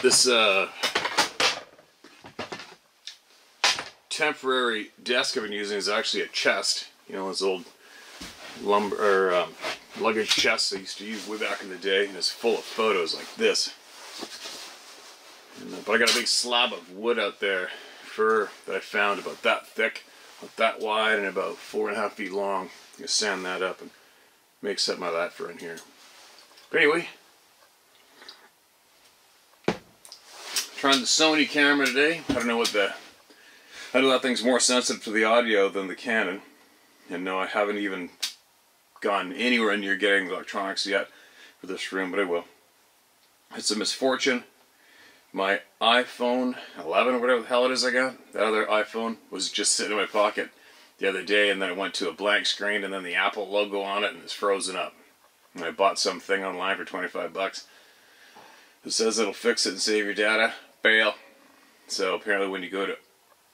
This temporary desk I've been using is actually a chest. You know, those old lumber or luggage chests I used to use way back in the day, and it's full of photos like this. And, but I got a big slab of wood out there, fir that I found about that thick, about that wide, and about 4.5 feet long. I'm gonna sand that up and make something out of that for in here. But anyway, trying the Sony camera today. I don't know I know that thing's more sensitive to the audio than the Canon. And no, I haven't even gone anywhere near getting the electronics yet for this room, but I will. It's a misfortune. My iPhone 11 or whatever the hell it is I got, that other iPhone, was just sitting in my pocket the other day, and then it went to a blank screen and then the Apple logo on it and it's frozen up. And I bought something online for 25 bucks. It says it'll fix it and save your data. Fail. So apparently when you go to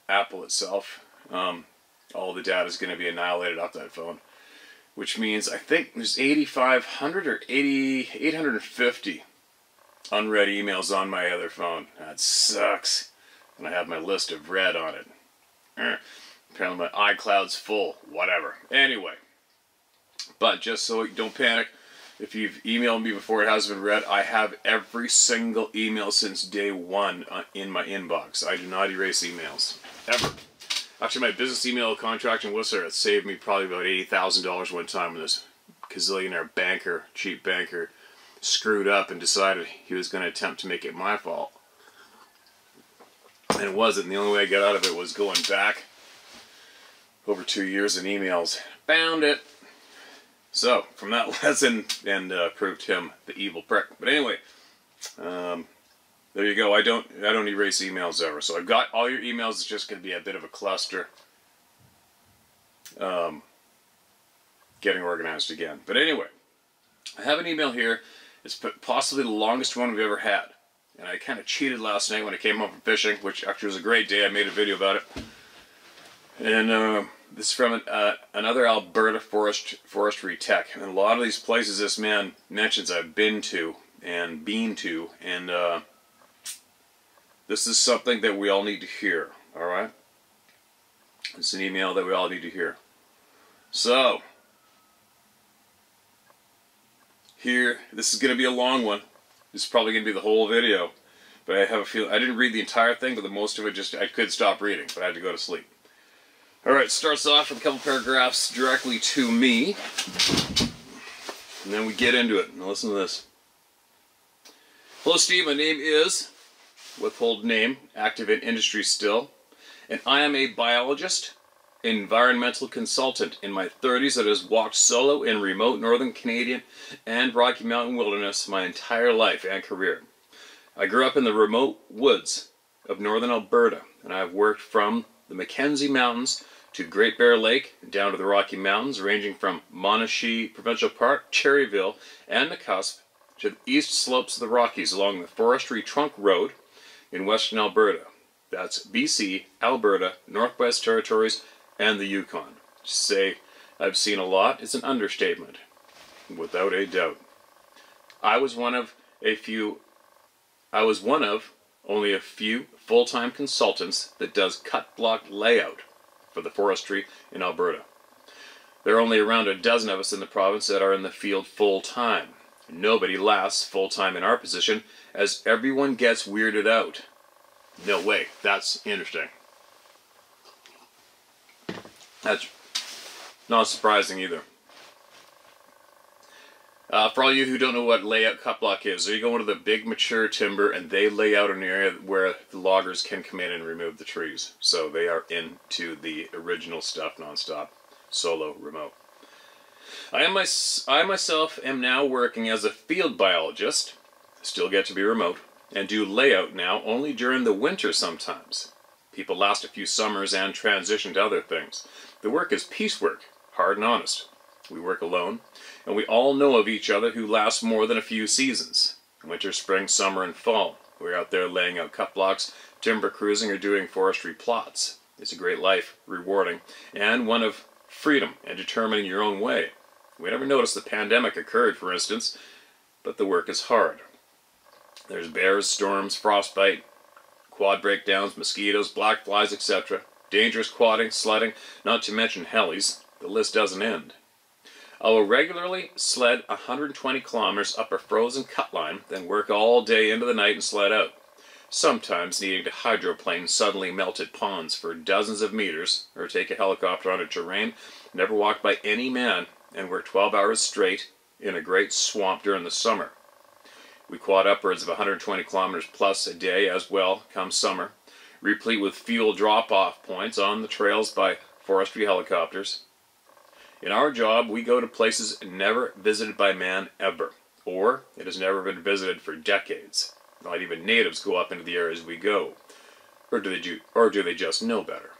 Apple itself, all the data is going to be annihilated off that phone. Which means I think there's 8,500 or 850 unread emails on my other phone. That sucks. And I have my list of read on it. Apparently my iCloud's full. Whatever. Anyway. But just so you don't panic, if you've emailed me before it hasn't been read, I have every single email since day one in my inbox. I do not erase emails. Ever. Actually, my business email contract in Whistler, it saved me probably about $80,000 one time when this gazillionaire banker, cheap banker, screwed up and decided he was going to attempt to make it my fault. And it wasn't. And the only way I got out of it was going back over 2 years in emails. Found it. So, from that lesson, and proved him the evil prick. But anyway, there you go. I don't erase emails ever. So I've got all your emails. It's just going to be a bit of a cluster. Getting organized again. But anyway, I have an email here. It's possibly the longest one we've ever had. And I kind of cheated last night when I came home from fishing, which actually was a great day. I made a video about it. And this is from another Alberta forestry tech. And a lot of these places this man mentions I've been to, and this is something that we all need to hear, alright? It's an email that we all need to hear. So, here, this is going to be a long one. This is probably going to be the whole video. But I have a feeling, I didn't read the entire thing, but the most of it just, I could stop reading, but I had to go to sleep. Alright, starts off with a couple paragraphs directly to me. And then we get into it. Now listen to this. Hello Steve, my name is, withhold name, active in industry still, and I am a biologist, environmental consultant in my 30s that has walked solo in remote northern Canadian and Rocky Mountain wilderness my entire life and career. I grew up in the remote woods of northern Alberta, and I have worked from the Mackenzie Mountains to Great Bear Lake, down to the Rocky Mountains, ranging from Monashee Provincial Park, Cherryville, and the Cusp, to the east slopes of the Rockies along the Forestry Trunk Road in western Alberta. That's BC, Alberta, Northwest Territories, and the Yukon. To say I've seen a lot is an understatement, without a doubt. I was one of only a few full-time consultants that does cut block layout for the forestry in Alberta. There are only around a dozen of us in the province that are in the field full-time. Nobody lasts full-time in our position, as everyone gets weirded out. No way. That's interesting. That's not surprising either. For all you who don't know what layout cut block is, there you go into the big mature timber and they lay out an area where the loggers can come in and remove the trees. So they are into the original stuff non-stop, solo, remote. I myself am now working as a field biologist, still get to be remote, and do layout now only during the winter sometimes. People last a few summers and transition to other things. The work is piecework, hard and honest. We work alone, and we all know of each other who last more than a few seasons. Winter, spring, summer, and fall. We're out there laying out cut blocks, timber cruising, or doing forestry plots. It's a great life, rewarding, and one of freedom and determining your own way. We never noticed the pandemic occurred, for instance, but the work is hard. There's bears, storms, frostbite, quad breakdowns, mosquitoes, black flies, etc. Dangerous quadding, sledding, not to mention helis. The list doesn't end. I will regularly sled 120 kilometers up a frozen cut line, then work all day into the night and sled out. Sometimes needing to hydroplane suddenly melted ponds for dozens of meters, or take a helicopter on a terrain never walked by any man, and work 12 hours straight in a great swamp during the summer. We quad upwards of 120 kilometers plus a day as well come summer, replete with fuel drop-off points on the trails by Forestry helicopters. In our job, we go to places never visited by man ever, or it has never been visited for decades. Not even natives go up into the areas we go, or do they just know better?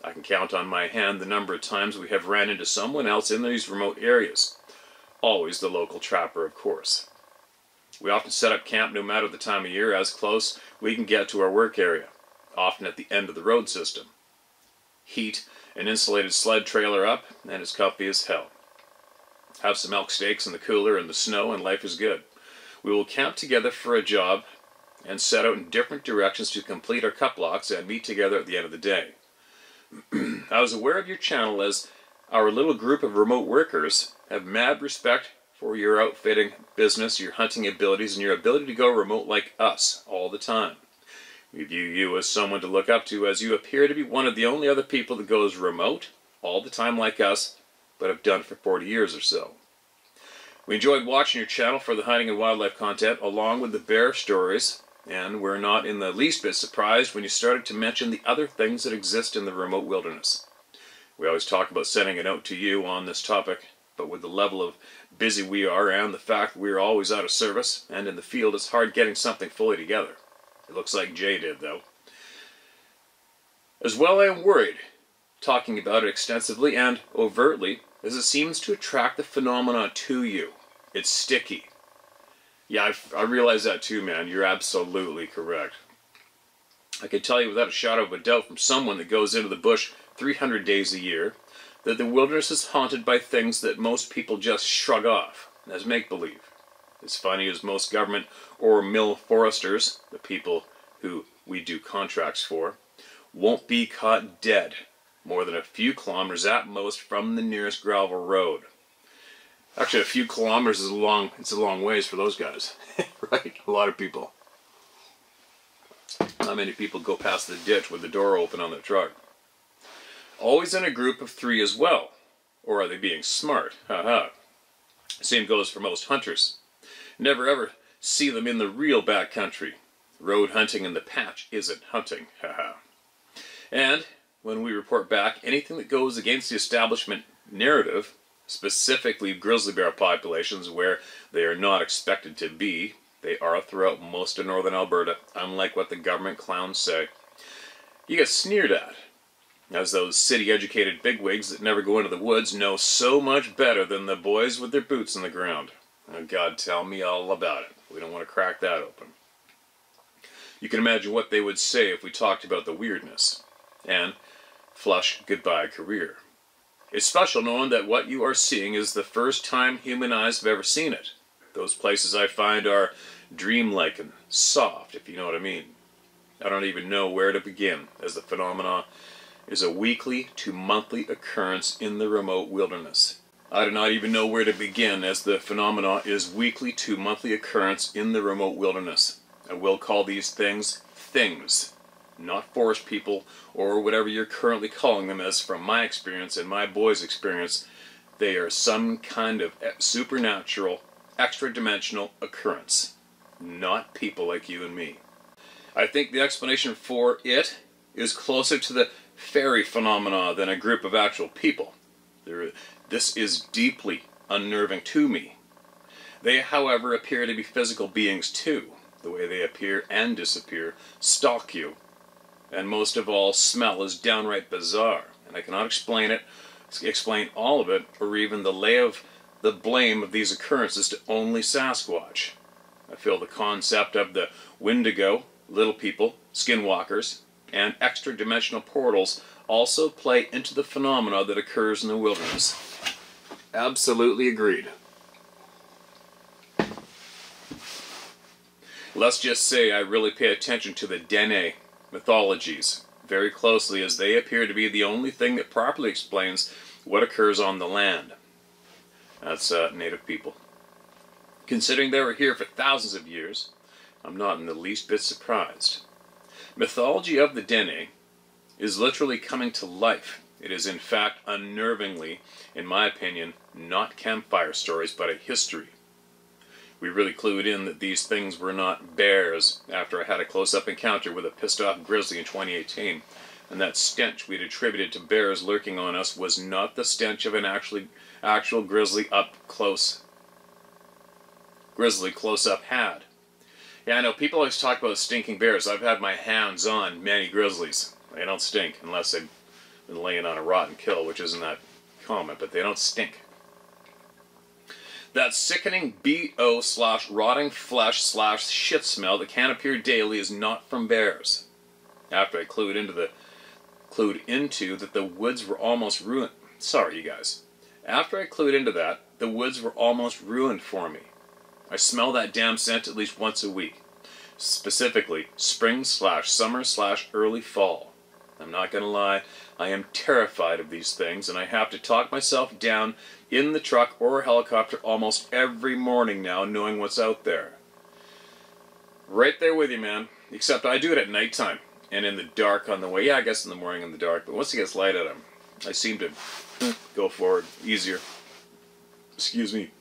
I can count on my hand the number of times we have ran into someone else in these remote areas. Always the local trapper, of course. We often set up camp no matter the time of year, as close we can get to our work area, often at the end of the road system. Heat an insulated sled trailer up, and it's comfy as hell. Have some elk steaks in the cooler in the snow, and life is good. We will camp together for a job and set out in different directions to complete our cut blocks and meet together at the end of the day. I was aware of your channel as our little group of remote workers have mad respect for your outfitting business, your hunting abilities, and your ability to go remote like us all the time. We view you as someone to look up to, as you appear to be one of the only other people that goes remote all the time like us, but have done it for 40 years or so. We enjoyed watching your channel for the hunting and wildlife content, along with the bear stories, and we're not in the least bit surprised when you started to mention the other things that exist in the remote wilderness. We always talk about sending a note to you on this topic, but with the level of busy we are and the fact that we are always out of service and in the field, it's hard getting something fully together. It looks like Jay did, though. As well, I am worried, talking about it extensively and overtly, as it seems to attract the phenomena to you. It's sticky. Yeah, I realize that too, man. You're absolutely correct. I can tell you without a shadow of a doubt from someone that goes into the bush 300 days a year that the wilderness is haunted by things that most people just shrug off as make-believe. As funny as most government or mill foresters, the people who we do contracts for, won't be caught dead more than a few kilometers at most from the nearest gravel road. Actually, a few kilometers is a long ways for those guys, right? A lot of people. Not many people go past the ditch with the door open on their truck. Always in a group of 3 as well. Or are they being smart? Haha. Same goes for most hunters. Never ever see them in the real backcountry. Road hunting in the patch isn't hunting. Haha. And when we report back anything that goes against the establishment narrative, specifically grizzly bear populations where they are not expected to be, they are throughout most of northern Alberta, unlike what the government clowns say, you get sneered at, as those city-educated bigwigs that never go into the woods know so much better than the boys with their boots in the ground. Oh, God, tell me all about it. We don't want to crack that open. You can imagine what they would say if we talked about the weirdness. And flush goodbye career. It's special knowing that what you are seeing is the first time human eyes have ever seen it. Those places I find are dreamlike and soft, if you know what I mean. I don't even know where to begin, as the phenomena is a weekly to monthly occurrence in the remote wilderness. I do not even know where to begin, as the phenomena is weekly to monthly occurrence in the remote wilderness. I will call these things things, not forest people or whatever you're currently calling them, as from my experience and my boys' experience, they are some kind of supernatural, extra-dimensional occurrence, not people like you and me. I think the explanation for it is closer to the fairy phenomena than a group of actual people. This is deeply unnerving to me. They, however, appear to be physical beings too. The way they appear and disappear, stalk you, and most of all, smell is downright bizarre. And I cannot explain all of it, or even the lay of the blame of these occurrences to only Sasquatch. I feel the concept of the Wendigo, little people, skinwalkers, and extra-dimensional portals also play into the phenomena that occurs in the wilderness. Absolutely agreed. Let's just say I really pay attention to the Dene mythologies very closely, as they appear to be the only thing that properly explains what occurs on the land. That's native people. Considering they were here for thousands of years, I'm not in the least bit surprised. Mythology of the Dene is literally coming to life. It is in fact unnervingly, in my opinion, not campfire stories, but a history. We really clued in that these things were not bears after I had a close-up encounter with a pissed-off grizzly in 2018, and that stench we'd attributed to bears lurking on us was not the stench of an actual grizzly close-up had. Yeah, I know people always talk about stinking bears. I've had my hands on many grizzlies. They don't stink unless they've been laying on a rotten kill, which isn't that common, but they don't stink. That sickening BO/rotting flesh/shit smell that can appear daily is not from bears. After I clued into that the woods were almost ruined. Sorry, you guys. After I clued into that, the woods were almost ruined for me. I smell that damn scent at least once a week. Specifically, spring/summer/early fall. I'm not gonna lie, I am terrified of these things, and I have to talk myself down in the truck or helicopter almost every morning now, knowing what's out there. Right there with you, man. Except I do it at nighttime and in the dark on the way. Yeah, I guess in the morning in the dark, but once it gets light out, I seem to go forward easier. Excuse me.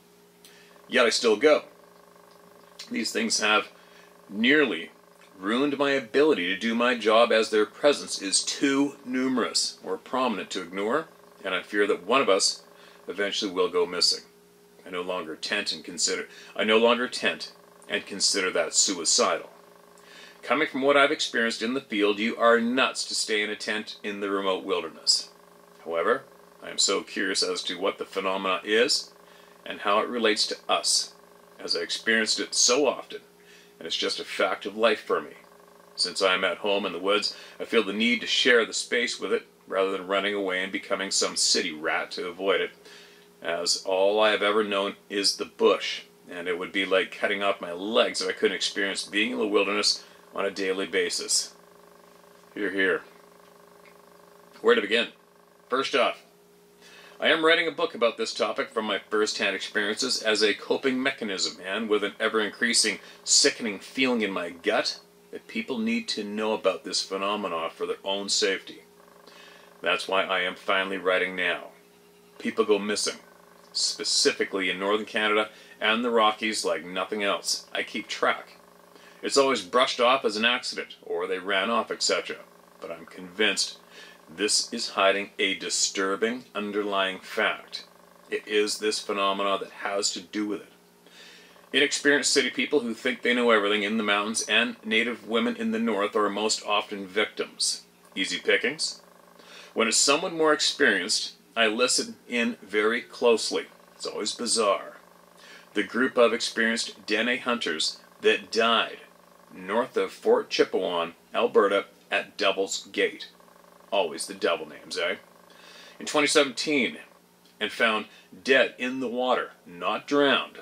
Yet I still go. These things have nearly ruined my ability to do my job, as their presence is too numerous or prominent to ignore, and I fear that one of us eventually will go missing. I no longer tent and consider that suicidal. Coming from what I've experienced in the field, you are nuts to stay in a tent in the remote wilderness. However, I am so curious as to what the phenomena is and how it relates to us, as I experienced it so often, and it's just a fact of life for me. Since I am at home in the woods, I feel the need to share the space with it, rather than running away and becoming some city rat to avoid it, as all I have ever known is the bush, and it would be like cutting off my legs if I couldn't experience being in the wilderness on a daily basis. Hear, hear. Where to begin? First off, I am writing a book about this topic from my first-hand experiences as a coping mechanism, and with an ever-increasing sickening feeling in my gut that people need to know about this phenomenon for their own safety. That's why I am finally writing now. People go missing, specifically in northern Canada and the Rockies, like nothing else. I keep track. It's always brushed off as an accident, or they ran off, etc. But I'm convinced this is hiding a disturbing underlying fact. It is this phenomena that has to do with it. Inexperienced city people who think they know everything in the mountains and native women in the north are most often victims. Easy pickings? When it's someone more experienced, I listen in very closely. It's always bizarre. The group of experienced Dene hunters that died north of Fort Chipewyan, Alberta, at Devil's Gate. Always the devil names, eh? In 2017, and found dead in the water, not drowned,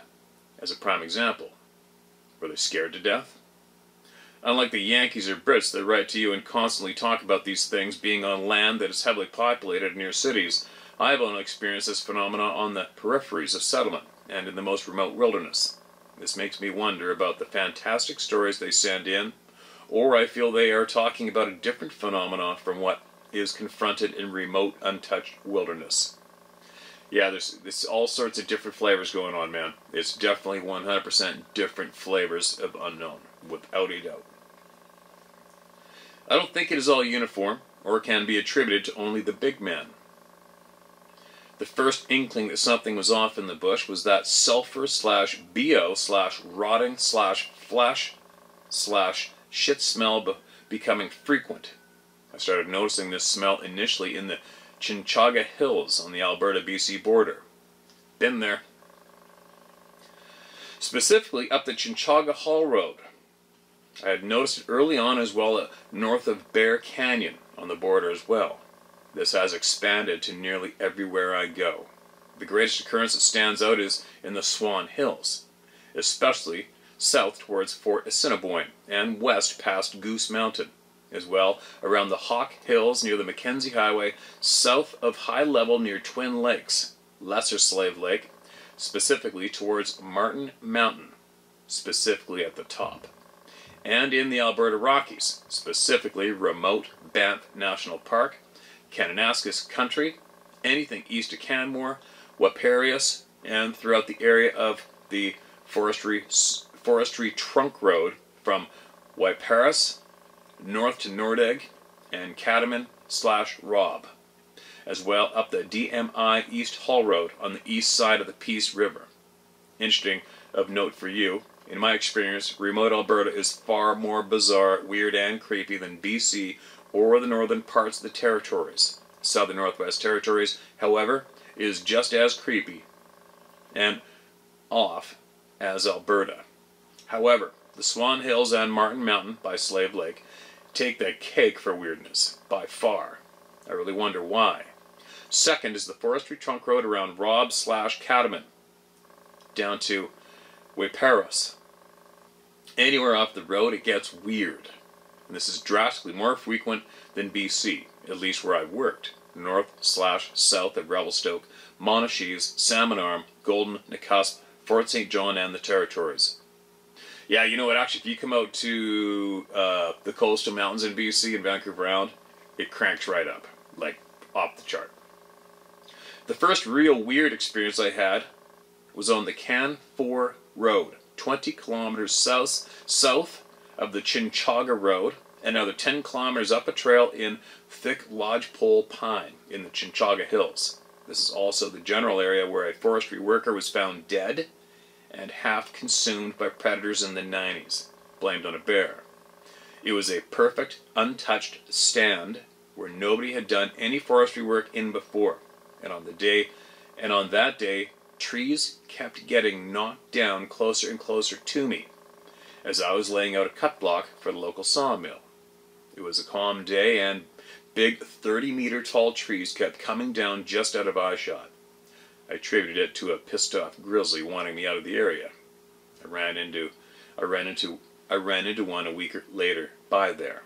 as a prime example. Were they scared to death? Unlike the Yankees or Brits that write to you and constantly talk about these things being on land that is heavily populated near cities, I have only experienced this phenomenon on the peripheries of settlement and in the most remote wilderness. This makes me wonder about the fantastic stories they send in, or I feel they are talking about a different phenomenon from what is confronted in remote, untouched wilderness. Yeah, there's all sorts of different flavors going on, man. It's definitely 100% different flavors of unknown, without a doubt. I don't think it is all uniform, or can be attributed to only the big man. The first inkling that something was off in the bush was that sulfur/BO/rotting/flesh/shit smell becoming frequent. I started noticing this smell initially in the Chinchaga Hills on the Alberta-BC border. Been there. Specifically up the Chinchaga Hall Road. I had noticed it early on as well north of Bear Canyon on the border as well. This has expanded to nearly everywhere I go. The greatest occurrence that stands out is in the Swan Hills, especially south towards Fort Assiniboine, and west past Goose Mountain, as well around the Hawk Hills near the Mackenzie Highway, south of High Level near Twin Lakes, Lesser Slave Lake, specifically towards Martin Mountain, specifically at the top, and in the Alberta Rockies, specifically remote Banff National Park, Kananaskis Country, anything east of Canmore, Waparius, and throughout the area of the Forestry Trunk Road from Waiparis north to Nordegg and Catamount/Robb, as well up the DMI East Hull Road on the east side of the Peace River. Interesting of note for you, in my experience, remote Alberta is far more bizarre, weird, and creepy than BC or the northern parts of the territories. Southern Northwest Territories, however, is just as creepy and off as Alberta. However, the Swan Hills and Martin Mountain by Slave Lake take the cake for weirdness, by far. I really wonder why. Second is the Forestry Trunk Road around Robb/Catamount, down to Waiparis. Anywhere off the road, it gets weird. And this is drastically more frequent than BC, at least where I've worked. North/south of Revelstoke, Monashees, Salmon Arm, Golden, Nakusp, Fort St. John, and the Territories. Yeah, you know what, actually, if you come out to the coastal mountains in BC and Vancouver Island, it cranks right up, like off the chart. The first real weird experience I had was on the Can-4 Road, 20 kilometers south of the Chinchaga Road, and another 10 kilometers up a trail in thick lodgepole pine in the Chinchaga Hills. This is also the general area where a forestry worker was found dead and half consumed by predators in the 90s, blamed on a bear. It was a perfect, untouched stand where nobody had done any forestry work in before. And on that day, trees kept getting knocked down closer and closer to me as I was laying out a cut block for the local sawmill. It was a calm day, and big 30-meter tall trees kept coming down just out of eyeshot. I attributed it to a pissed-off grizzly wanting me out of the area. I ran into one a week later by there.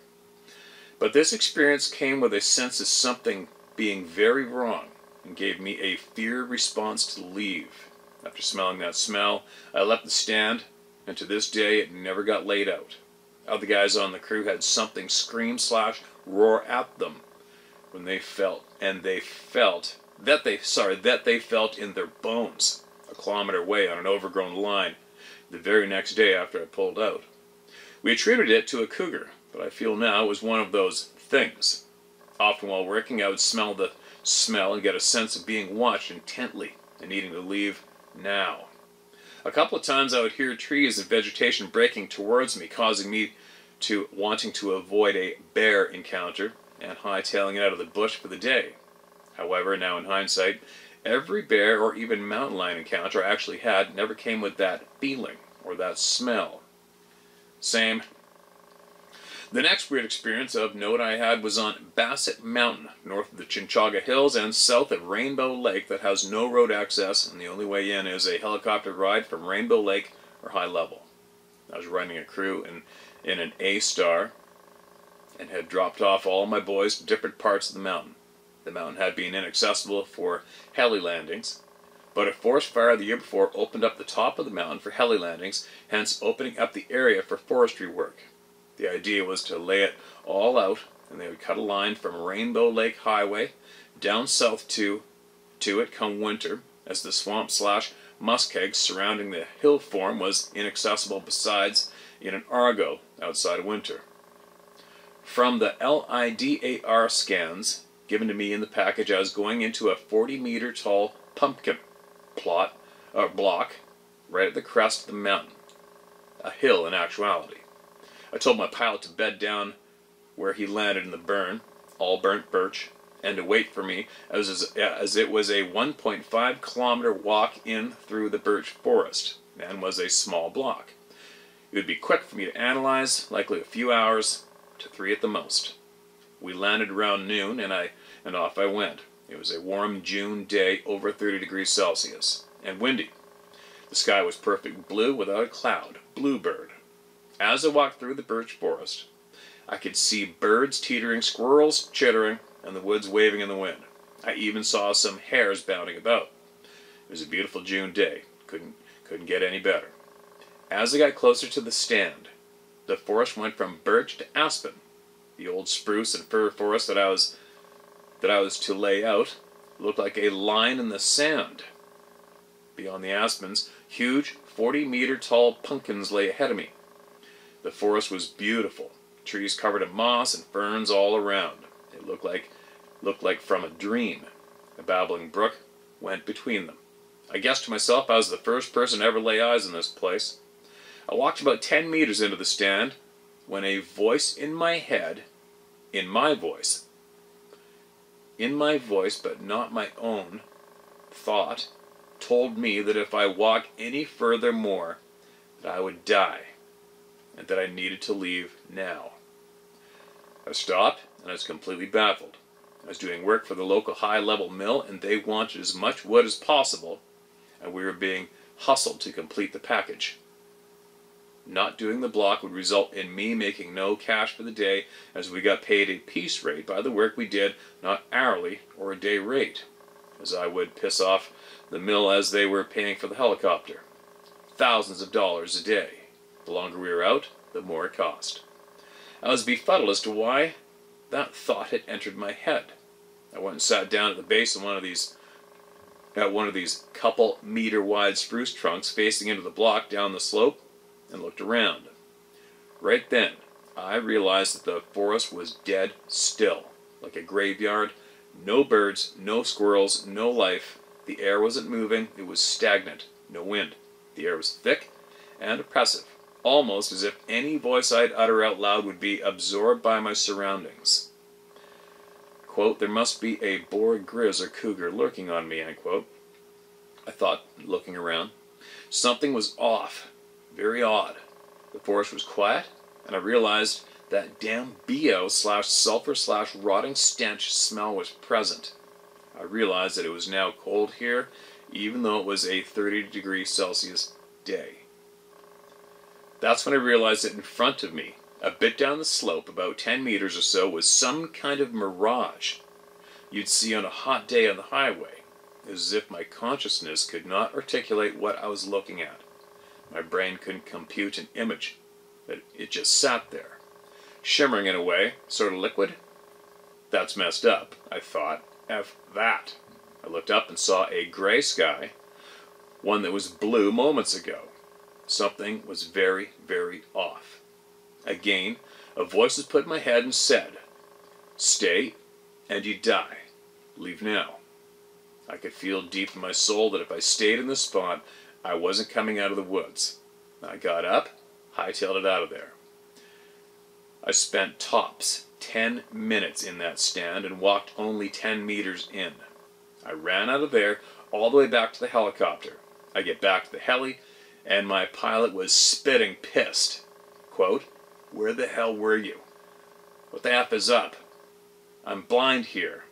But this experience came with a sense of something being very wrong and gave me a fear response to leave. After smelling that smell, I left the stand, and to this day it never got laid out. Other guys on the crew had something scream/roar at them when they felt that they felt in their bones a kilometer away on an overgrown line the very next day after I pulled out. We attributed it to a cougar, but I feel now it was one of those things. Often while working, I would smell the smell and get a sense of being watched intently and needing to leave now. A couple of times I would hear trees and vegetation breaking towards me, causing me to wanting to avoid a bear encounter and hightailing it out of the bush for the day. However, now in hindsight, every bear or even mountain lion encounter I actually had never came with that feeling or that smell. Same. The next weird experience of note I had was on Bassett Mountain, north of the Chinchaga Hills and south of Rainbow Lake, that has no road access, and the only way in is a helicopter ride from Rainbow Lake or High Level. I was running a crew in an A-Star and had dropped off all my boys to different parts of the mountain. The mountain had been inaccessible for heli landings, but a forest fire the year before opened up the top of the mountain for heli landings, hence opening up the area for forestry work. The idea was to lay it all out, and they would cut a line from Rainbow Lake Highway down south to it come winter, as the swamp/muskeg surrounding the hill form was inaccessible besides in an Argo outside of winter. From the LIDAR scans given to me in the package, I was going into a 40-meter tall pumpkin block right at the crest of the mountain, a hill in actuality. I told my pilot to bed down where he landed in the burn, all burnt birch, and to wait for me as it was a 1.5 kilometer walk in through the birch forest and was a small block. It would be quick for me to analyze, likely a few hours to 3 at the most. We landed around noon and off I went. It was a warm June day, over 30 degrees Celsius, and windy. The sky was perfect blue without a cloud. Bluebird. As I walked through the birch forest, I could see birds teetering, squirrels chittering, and the woods waving in the wind. I even saw some hares bounding about. It was a beautiful June day. Couldn't get any better. As I got closer to the stand, the forest went from birch to aspen. The old spruce and fir forest that I was to lay out looked like a line in the sand. Beyond the aspens, huge 40-meter tall pumpkins lay ahead of me. The forest was beautiful. Trees covered in moss and ferns all around. It looked like from a dream. A babbling brook went between them. I guessed to myself I was the first person to ever lay eyes on this place. I walked about 10 meters into the stand when a voice in my head, in my voice but not my own thought, told me that if I walked any further more, that I would die, and that I needed to leave now. I stopped, and I was completely baffled. I was doing work for the local high-level mill, and they wanted as much wood as possible, and we were being hustled to complete the package. Not doing the block would result in me making no cash for the day, as we got paid a piece rate by the work we did, not hourly or a day rate, as I would piss off the mill as they were paying for the helicopter. Thousands of dollars a day. The longer we were out, the more it cost. I was befuddled as to why that thought had entered my head. I went and sat down at the base of one of these couple-meter wide spruce trunks facing into the block down the slope and looked around. Right then, I realized that the forest was dead still, like a graveyard. No birds, no squirrels, no life. The air wasn't moving, it was stagnant. No wind. The air was thick and oppressive, almost as if any voice I'd utter out loud would be absorbed by my surroundings. Quote, there must be a boar, grizz, or cougar lurking on me, unquote. I thought, looking around. Something was off. Very odd. The forest was quiet, and I realized that damn BO/sulfur/rotting stench smell was present. I realized that it was now cold here, even though it was a 30°C day. That's when I realized that in front of me, a bit down the slope, about 10 meters or so, was some kind of mirage you'd see on a hot day on the highway, as if my consciousness could not articulate what I was looking at. My brain couldn't compute an image, that it just sat there, shimmering in a way, sort of liquid. That's messed up, I thought. F that. I looked up and saw a gray sky, one that was blue moments ago. Something was very, very off. Again, a voice was put in my head and said, stay and you die. Leave now. I could feel deep in my soul that if I stayed in this spot, I wasn't coming out of the woods. I got up, hightailed it out of there. I spent tops 10 minutes in that stand and walked only 10 meters in. I ran out of there all the way back to the helicopter. I get back to the heli, and my pilot was spitting pissed. Quote, where the hell were you? What the F is up? I'm blind here.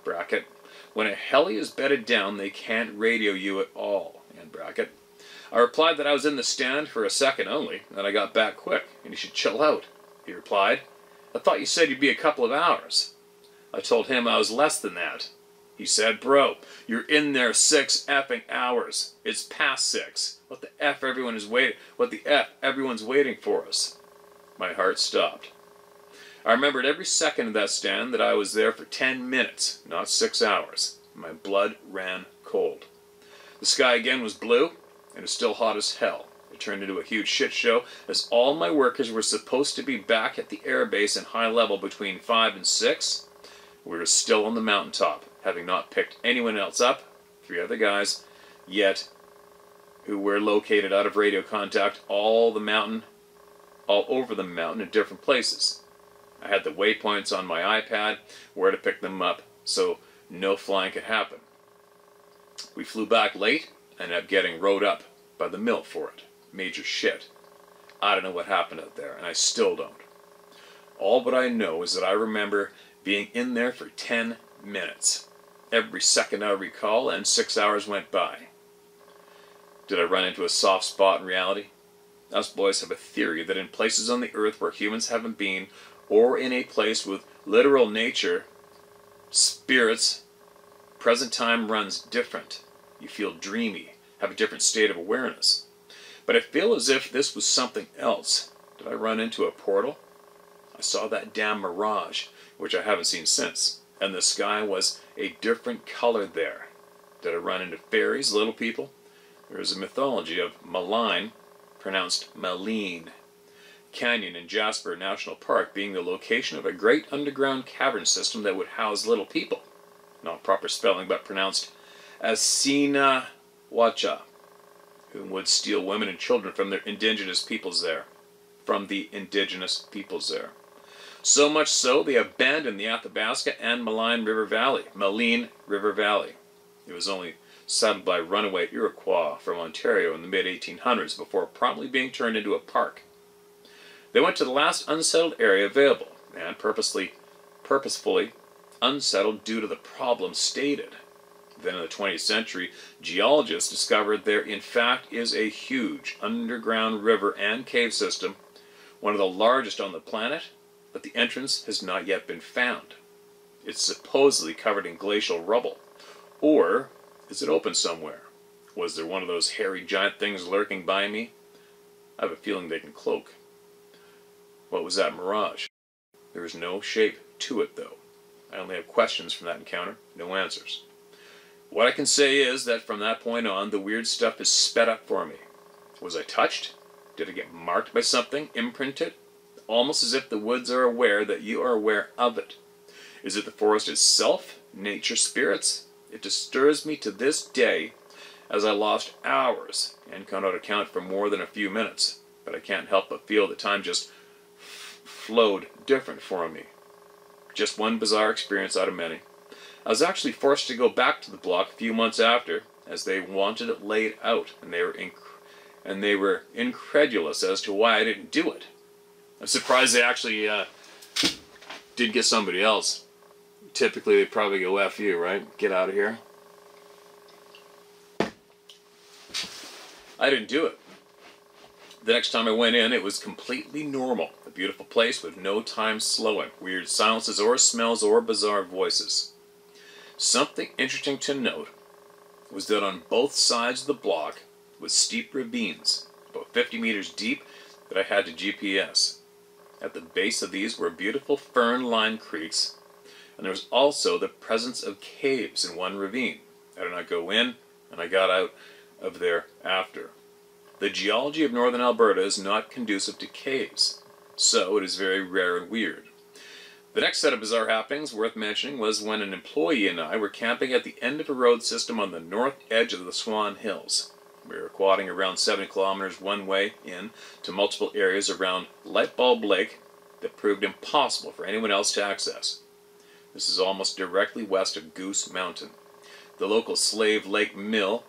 Bracket. When a heli is bedded down, they can't radio you at all. End bracket. I replied that I was in the stand for a second only, that I got back quick, and you should chill out. He replied, I thought you said you'd be a couple of hours. I told him I was less than that. He said, bro, you're in there 6 effing hours. It's past 6. What the F everyone's waiting for us. My heart stopped. I remembered every second of that stand that I was there for 10 minutes, not 6 hours. My blood ran cold. The sky again was blue, and it was still hot as hell. It turned into a huge shit show, as all my workers were supposed to be back at the air base in high level between 5 and 6. We were still on the mountaintop, having not picked anyone else up, 3 other guys, yet, who were located out of radio contact all over the mountain in different places. I had the waypoints on my iPad, where to pick them up, so no flying could happen. We flew back late, and ended up getting rowed up by the mill for it. Major shit. I don't know what happened out there, and I still don't. All but I know is that I remember being in there for 10 minutes. Every second I recall, and 6 hours went by. Did I run into a soft spot in reality? Us boys have a theory that in places on the earth where humans haven't been, or in a place with literal nature, spirits, present time runs different. You feel dreamy, have a different state of awareness. But I feel as if this was something else. Did I run into a portal? I saw that damn mirage, which I haven't seen since, and the sky was a different color there. Did I run into fairies, little people? There is a mythology of Malign, pronounced Maleen, Canyon in Jasper National Park being the location of a great underground cavern system that would house little people. Not proper spelling, but pronounced Asina Wacha, who would steal women and children from their indigenous peoples there. So much so, they abandoned the Athabasca and Malign River Valley. It was only settled by runaway Iroquois from Ontario in the mid-1800s before promptly being turned into a park. They went to the last unsettled area available, and purposefully unsettled due to the problem stated. Then in the 20th century, geologists discovered there in fact is a huge underground river and cave system, one of the largest on the planet, but the entrance has not yet been found. It's supposedly covered in glacial rubble. Or is it open somewhere? Was there one of those hairy giant things lurking by me? I have a feeling they can cloak. What was that mirage? There is no shape to it, though. I only have questions from that encounter, no answers. What I can say is that from that point on, the weird stuff is sped up for me. Was I touched? Did I get marked by something, imprinted? Almost as if the woods are aware that you are aware of it. Is it the forest itself? Nature spirits? It disturbs me to this day, as I lost hours and cannot account for more than a few minutes. But I can't help but feel that time just flowed different for me. Just one bizarre experience out of many. I was actually forced to go back to the block a few months after, as they wanted it laid out, and they were incredulous as to why I didn't do it. I'm surprised they actually did get somebody else. Typically, they probably go, F you, right? Get out of here. I didn't do it. The next time I went in, it was completely normal. A beautiful place with no time slowing, weird silences or smells or bizarre voices. Something interesting to note was that on both sides of the block was steep ravines, about 50 meters deep, that I had to GPS. At the base of these were beautiful fern-lined creeks, and there was also the presence of caves in one ravine. I did not go in, and I got out of there after. The geology of northern Alberta is not conducive to caves, so it is very rare and weird. The next set of bizarre happenings worth mentioning was when an employee and I were camping at the end of a road system on the north edge of the Swan Hills. We were quadding around 7 kilometers one way in to multiple areas around Lightbulb Lake that proved impossible for anyone else to access. This is almost directly west of Goose Mountain. The local Slave Lake Mill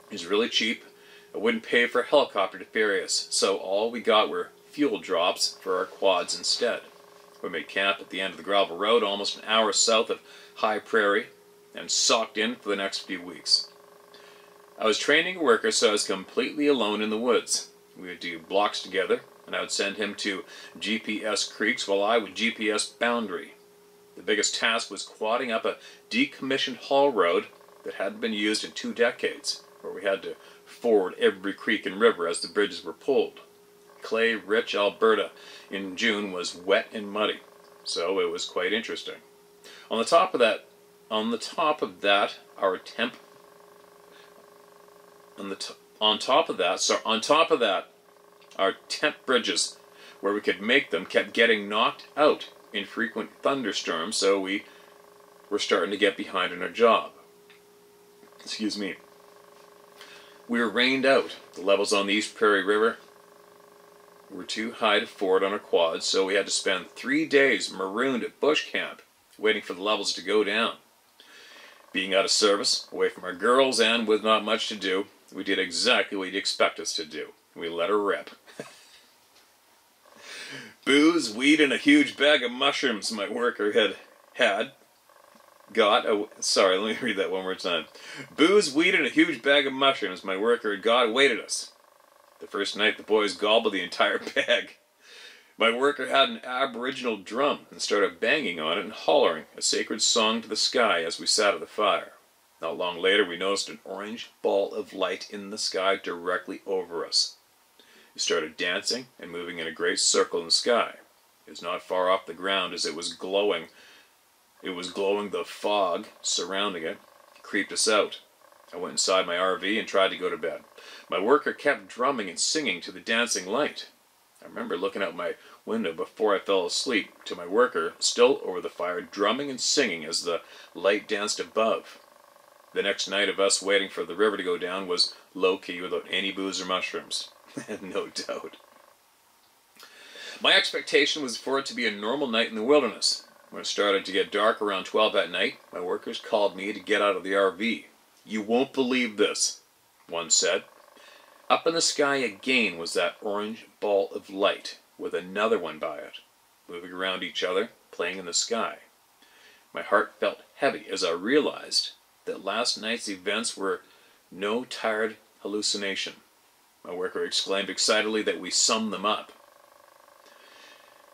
is really cheap. I wouldn't pay for a helicopter to ferry us, so all we got were fuel drops for our quads instead. We made camp at the end of the gravel road, almost an hour south of High Prairie, and socked in for the next few weeks. I was training a worker, so I was completely alone in the woods. We would do blocks together, and I would send him to GPS creeks while I would GPS boundary. The biggest task was quadding up a decommissioned haul road that hadn't been used in 2 decades, where we had to ford every creek and river as the bridges were pulled. Clay-rich Alberta in June was wet and muddy, so it was quite interesting. On top of that, our tent bridges, where we could make them, kept getting knocked out in frequent thunderstorms, so we were starting to get behind in our job. Excuse me. We were rained out. The levels on the East Prairie River were too high to ford on our quads, so we had to spend 3 days marooned at bush camp, waiting for the levels to go down. Being out of service, away from our girls, and with not much to do, we did exactly what you'd expect us to do. We let her rip. Booze, weed, and a huge bag of mushrooms my worker had sorry, let me read that one more time. Booze, weed, and a huge bag of mushrooms my worker had got awaited us. The first night the boys gobbled the entire bag. My worker had an aboriginal drum and started banging on it and hollering a sacred song to the sky as we sat at the fire. Not long later we noticed an orange ball of light in the sky directly over us. It started dancing and moving in a great circle in the sky. It was not far off the ground as it was glowing. It was glowing the fog surrounding it. It creeped us out. I went inside my RV and tried to go to bed. My worker kept drumming and singing to the dancing light. I remember looking out my window before I fell asleep to my worker still over the fire, drumming and singing as the light danced above. The next night of us waiting for the river to go down was low-key without any booze or mushrooms. No doubt. My expectation was for it to be a normal night in the wilderness. When it started to get dark around 12 at night, my workers called me to get out of the RV. "You won't believe this," one said. Up in the sky again was that orange ball of light, with another one by it, moving around each other, playing in the sky. My heart felt heavy as I realized that last night's events were no tired hallucination. My worker exclaimed excitedly that we summed them up.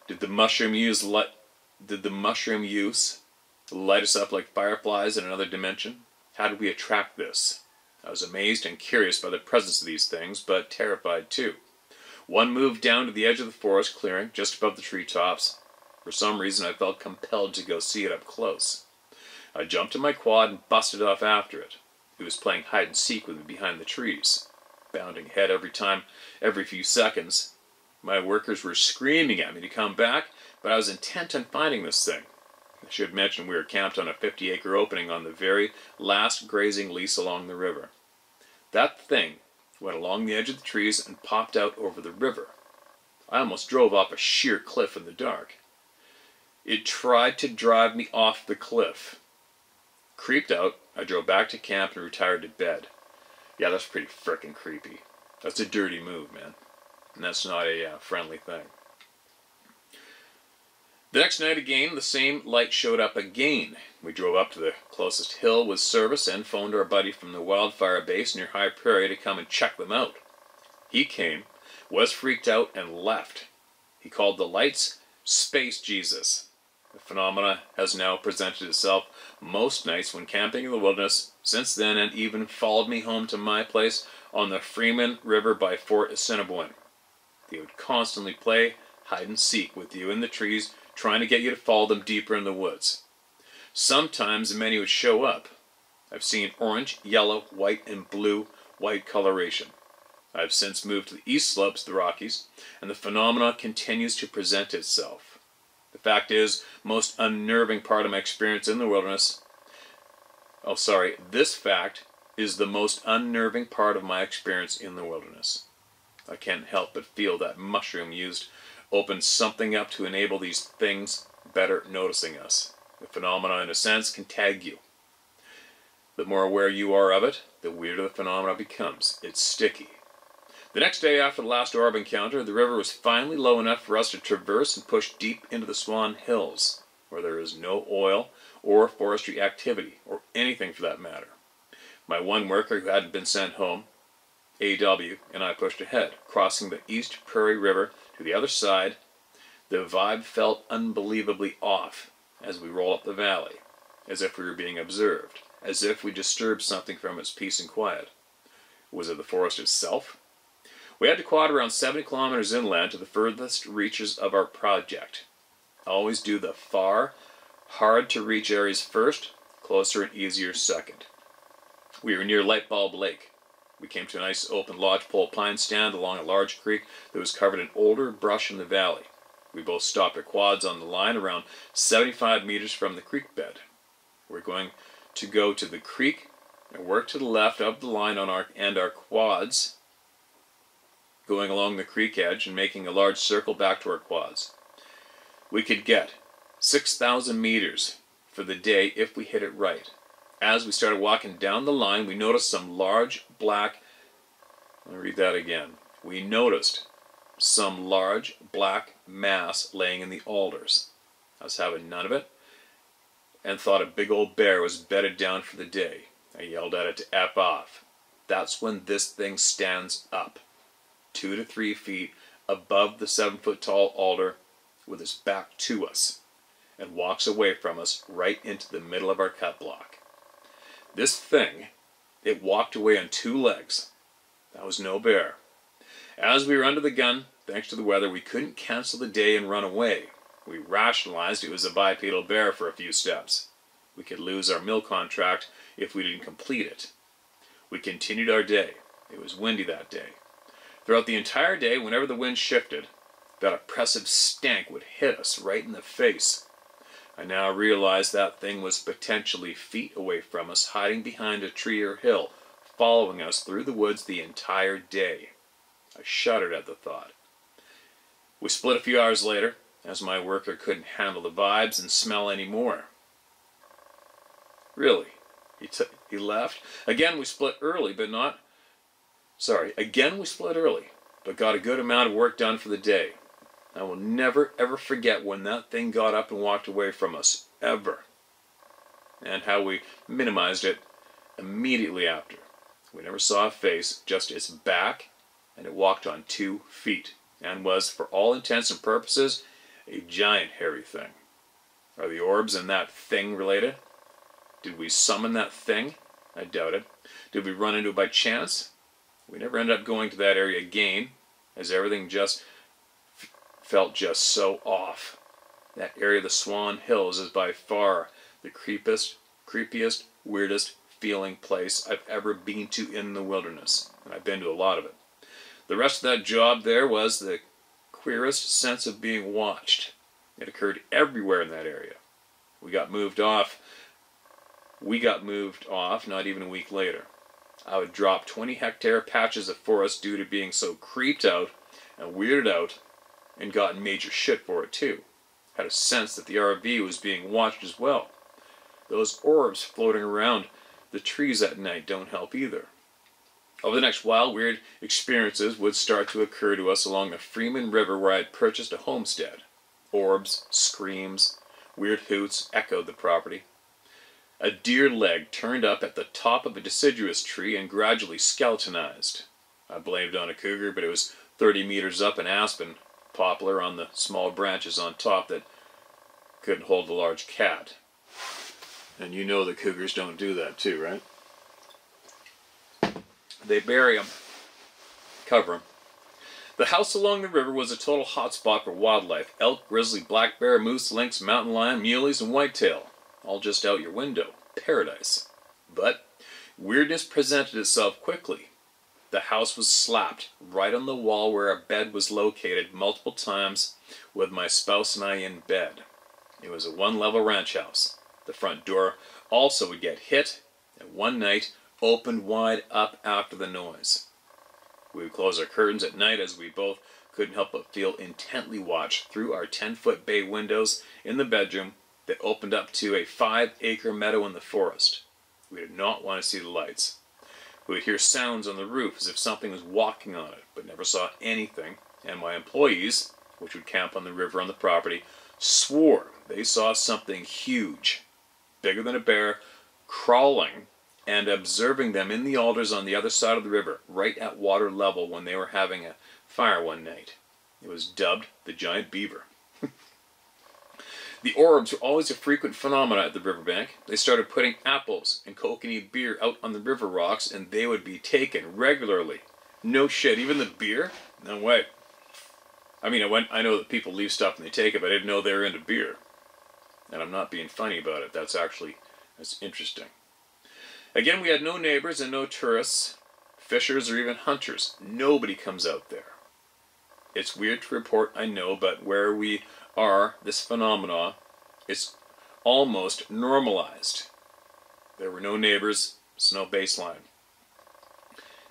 Did the mushroom use light us up like fireflies in another dimension? How did we attract this? I was amazed and curious by the presence of these things, but terrified too. One moved down to the edge of the forest clearing, just above the treetops. For some reason I felt compelled to go see it up close. I jumped in my quad and busted off after it. It was playing hide and seek with me behind the trees, bounding ahead every few seconds. My workers were screaming at me to come back, but I was intent on finding this thing. I should mention we were camped on a 50-acre opening on the very last grazing lease along the river. That thing went along the edge of the trees and popped out over the river. I almost drove off a sheer cliff in the dark. It tried to drive me off the cliff. Creeped out, I drove back to camp and retired to bed. Yeah, that's pretty frickin' creepy. That's a dirty move, man. And that's not a friendly thing. The next night again, the same light showed up again. We drove up to the closest hill with service and phoned our buddy from the wildfire base near High Prairie to come and check them out. He came, was freaked out, and left. He called the lights Space Jesus. The phenomena has now presented itself most nights when camping in the wilderness since then, and even followed me home to my place on the Freeman River by Fort Assiniboine. They would constantly play hide and seek with you in the trees, trying to get you to follow them deeper in the woods. Sometimes many would show up. I've seen orange, yellow, white, and blue-white coloration. I've since moved to the east slopes of the Rockies, and the phenomena continues to present itself. The fact is, most unnerving part of my experience in the wilderness... this fact is the most unnerving part of my experience in the wilderness. I can't help but feel that mushroom used opened something up to enable these things better noticing us. The phenomena, in a sense, can tag you. The more aware you are of it, the weirder the phenomena becomes. It's sticky. The next day after the last orb encounter, the river was finally low enough for us to traverse and push deep into the Swan Hills, where there is no oil or forestry activity, or anything for that matter. My one worker who hadn't been sent home, AW, and I pushed ahead, crossing the East Prairie River to the other side. The vibe felt unbelievably off as we rolled up the valley, as if we were being observed, as if we disturbed something from its peace and quiet. Was it the forest itself? We had to quad around 70 kilometers inland to the furthest reaches of our project. Always do the far, hard-to-reach areas first, closer and easier second. We were near Lightbulb Lake. We came to a nice open lodgepole pine stand along a large creek that was covered in older brush in the valley. We both stopped our quads on the line around 75 meters from the creek bed. We're going to go to the creek and work to the left of the line on our quads, going along the creek edge and making a large circle back to our quads. We could get 6,000 meters for the day if we hit it right. As we started walking down the line, we noticed some large black... Let me read that again. We noticed some large black mass laying in the alders. I was having none of it. and thought a big old bear was bedded down for the day. I yelled at it to F off. That's when this thing stands up, 2 to 3 feet above the 7-foot tall alder with its back to us, and walks away from us right into the middle of our cut block. This thing, it walked away on 2 legs. That was no bear. As we were under the gun, thanks to the weather, we couldn't cancel the day and run away. We rationalized it was a bipedal bear for a few steps. We could lose our mill contract if we didn't complete it. We continued our day. It was windy that day. Throughout the entire day, whenever the wind shifted, that oppressive stank would hit us right in the face. I now realized that thing was potentially feet away from us, hiding behind a tree or hill, following us through the woods the entire day. I shuddered at the thought. We split a few hours later, as my worker couldn't handle the vibes and smell anymore. Really? He left? Again, we split early, but got a good amount of work done for the day. I will never, ever forget when that thing got up and walked away from us. Ever. And how we minimized it immediately after. We never saw a face, just its back, and it walked on 2 feet, and was, for all intents and purposes, a giant hairy thing. Are the orbs and that thing related? Did we summon that thing? I doubt it. Did we run into it by chance? We never ended up going to that area again, as everything just felt just so off. That area of the Swan Hills is by far the creepiest, weirdest feeling place I've ever been to in the wilderness, and I've been to a lot of it. The rest of that job there was the queerest sense of being watched. It occurred everywhere in that area. We got moved off not even a week later. I would drop 20-hectare patches of forest due to being so creeped out and weirded out, and gotten major shit for it too. Had a sense that the RV was being watched as well. Those orbs floating around the trees at night don't help either. Over the next while, weird experiences would start to occur to us along the Freeman River where I had purchased a homestead. Orbs, screams, weird hoots echoed the property. A deer leg turned up at the top of a deciduous tree and gradually skeletonized. I blamed it on a cougar, but it was 30 meters up an aspen poplar on the small branches on top that couldn't hold a large cat. And you know the cougars don't do that too, right? They bury them, cover them. The house along the river was a total hotspot for wildlife. Elk, grizzly, black bear, moose, lynx, mountain lion, muleys, and whitetail. All just out your window. Paradise. But weirdness presented itself quickly. The house was slapped right on the wall where our bed was located multiple times with my spouse and I in bed. It was a 1-level ranch house. The front door also would get hit, and one night opened wide up after the noise. We would close our curtains at night as we both couldn't help but feel intently watched through our 10-foot bay windows in the bedroom that opened up to a 5-acre meadow in the forest. We did not want to see the lights. We would hear sounds on the roof as if something was walking on it, but never saw anything, and my employees, which would camp on the river on the property, swore they saw something huge, bigger than a bear, crawling and observing them in the alders on the other side of the river, right at water level when they were having a fire one night. It was dubbed the Giant Beaver. The orbs were always a frequent phenomenon at the riverbank. They started putting apples and kokanee beer out on the river rocks, and they would be taken regularly. No shit, even the beer? No way. I mean, I know that people leave stuff and they take it, but I didn't know they were into beer. And I'm not being funny about it. That's interesting. Again, we had no neighbors and no tourists, fishers, or even hunters. Nobody comes out there. It's weird to report, I know, but where we are, this phenomena is almost normalized. There were no neighbors, no baseline.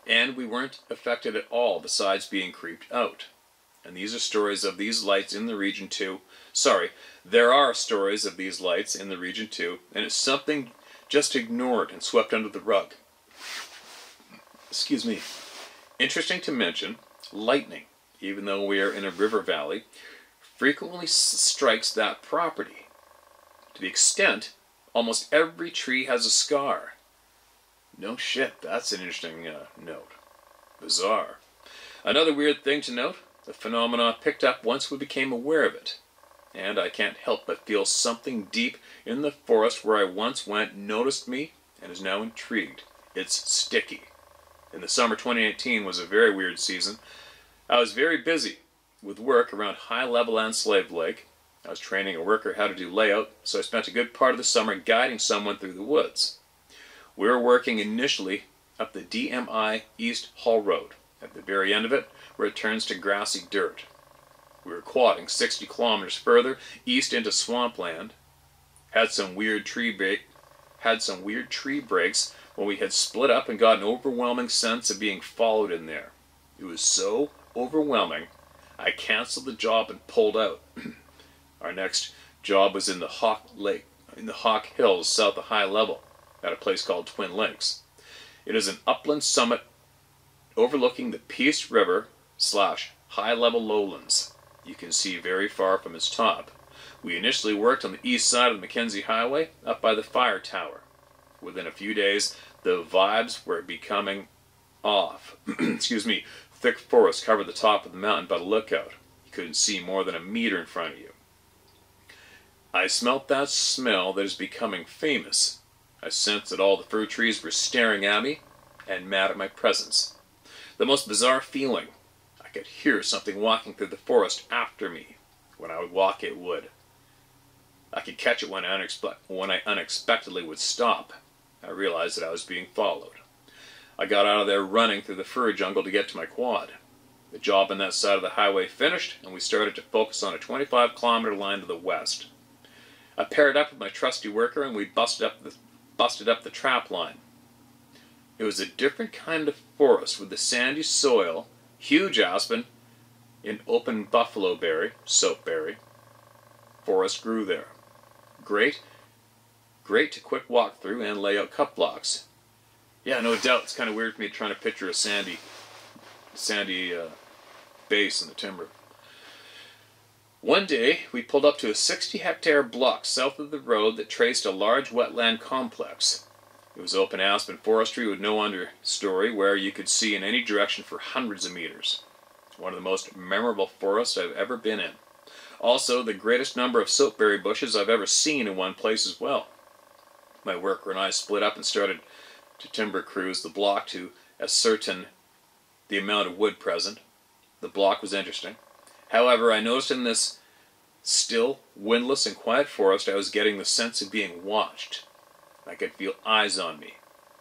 And we weren't affected at all besides being creeped out. And these are stories of these lights in the region too. Sorry, there are stories of these lights in the region too, and it's something just ignored and swept under the rug. Excuse me. Interesting to mention, lightning, even though we are in a river valley, frequently strikes that property, to the extent Almost every tree has a scar. No shit, that's an interesting note. Bizarre. Another weird thing to note, the phenomena picked up once we became aware of it. And I can't help but feel something deep in the forest where I once went noticed me and is now intrigued. It's sticky. In the summer 2018 was a very weird season. I was very busy with work around High Level and Slave Lake. I was training a worker how to do layout, so I spent a good part of the summer guiding someone through the woods. We were working initially up the DMI East Hall Road, at the very end of it, where it turns to grassy dirt. We were quadding 60 kilometers further east into swampland. Had some weird tree breaks when we had split up and got an overwhelming sense of being followed in there. It was so overwhelming, I canceled the job and pulled out. Our next job was in the Hawk Hills south of High Level, at a place called Twin Lakes. It is an upland summit overlooking the Peace River / high level lowlands. You can see very far from its top. We initially worked on the east side of the Mackenzie Highway, up by the fire tower. Within a few days, the vibes were becoming off. Excuse me. Thick forest covered the top of the mountain by the lookout. You couldn't see more than a meter in front of you. I smelt that smell that is becoming famous. I sensed that all the fir trees were staring at me and mad at my presence. The most bizarre feeling. I could hear something walking through the forest after me. When I would walk, it would. I could catch it when I unexpectedly would stop. I realized that I was being followed. I got out of there running through the fir jungle to get to my quad. The job on that side of the highway finished, and we started to focus on a 25-kilometer line to the west. I paired up with my trusty worker, and we busted up the trap line. It was a different kind of forest with the sandy soil, huge aspen, and open buffalo berry, soapberry. Forest grew there. Great to quick walk through and lay out cut blocks. Yeah, no doubt. It's kind of weird for me trying to picture a sandy base in the timber. One day, we pulled up to a 60-hectare block south of the road that traced a large wetland complex. It was open aspen forestry with no understory where you could see in any direction for hundreds of meters. It's one of the most memorable forests I've ever been in. Also, the greatest number of soapberry bushes I've ever seen in one place as well. My worker and I split up and started to timber cruise the block to ascertain the amount of wood present. The block was interesting. However, I noticed in this still, windless, and quiet forest I was getting the sense of being watched. I could feel eyes on me.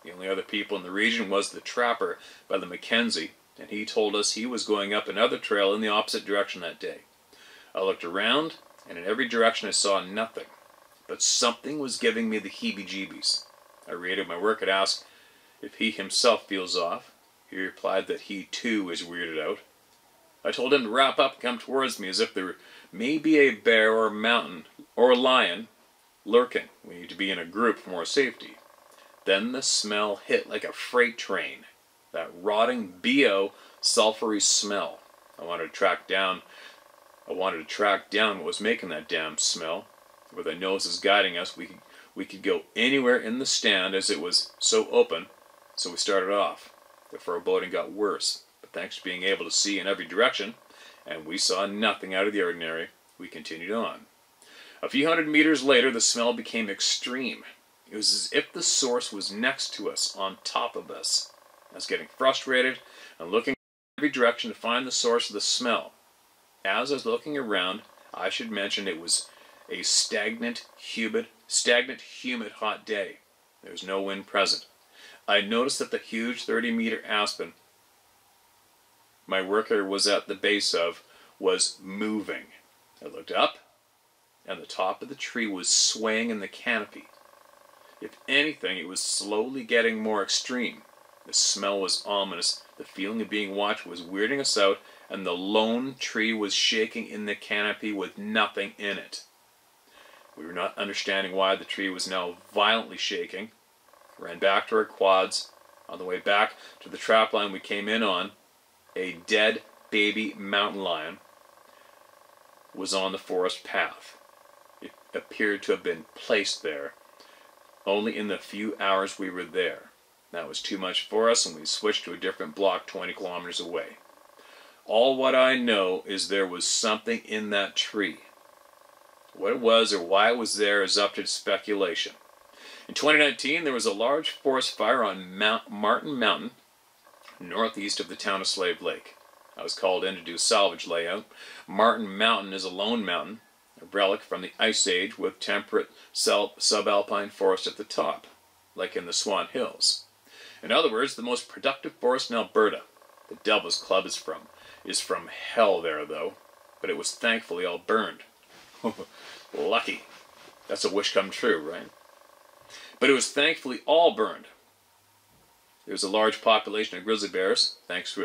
The only other people in the region was the trapper by the Mackenzie, and he told us he was going up another trail in the opposite direction that day. I looked around, and in every direction I saw nothing. But something was giving me the heebie-jeebies. I rated my work and asked if he himself feels off. He replied that he too is weirded out. I told him to wrap up and come towards me as if there may be a bear or a mountain or a lion lurking. We need to be in a group for more safety. Then the smell hit like a freight train. That rotting BO sulfury smell. I wanted to track down what was making that damn smell. With our noses guiding us, we could go anywhere in the stand as it was so open, so we started off. The foreboding got worse, but thanks to being able to see in every direction, and we saw nothing out of the ordinary, we continued on. A few hundred meters later, the smell became extreme. It was as if the source was next to us, on top of us. I was getting frustrated and looking in every direction to find the source of the smell. As I was looking around, I should mention it was a stagnant, humid hot day. There was no wind present. I noticed that the huge 30-meter aspen my worker was at the base of was moving. I looked up, and the top of the tree was swaying in the canopy. If anything, it was slowly getting more extreme. The smell was ominous, the feeling of being watched was weirding us out, and the lone tree was shaking in the canopy with nothing in it. We were not understanding why the tree was now violently shaking. Ran back to our quads. On the way back to the trap line we came in on, a dead baby mountain lion was on the forest path. It appeared to have been placed there only in the few hours we were there. That was too much for us, and we switched to a different block 20 kilometers away. All what I know is there was something in that tree. What it was or why it was there is up to speculation. In 2019, there was a large forest fire on Martin Mountain, northeast of the town of Slave Lake. I was called in to do salvage layout. Martin Mountain is a lone mountain, a relic from the Ice Age with temperate subalpine forest at the top, like in the Swan Hills. In other words, the most productive forest in Alberta. The Devil's Club is from hell there, though, but it was thankfully all burned. Lucky. That's a wish come true, right? But it was thankfully all burned. There's a large population of grizzly bears, thanks to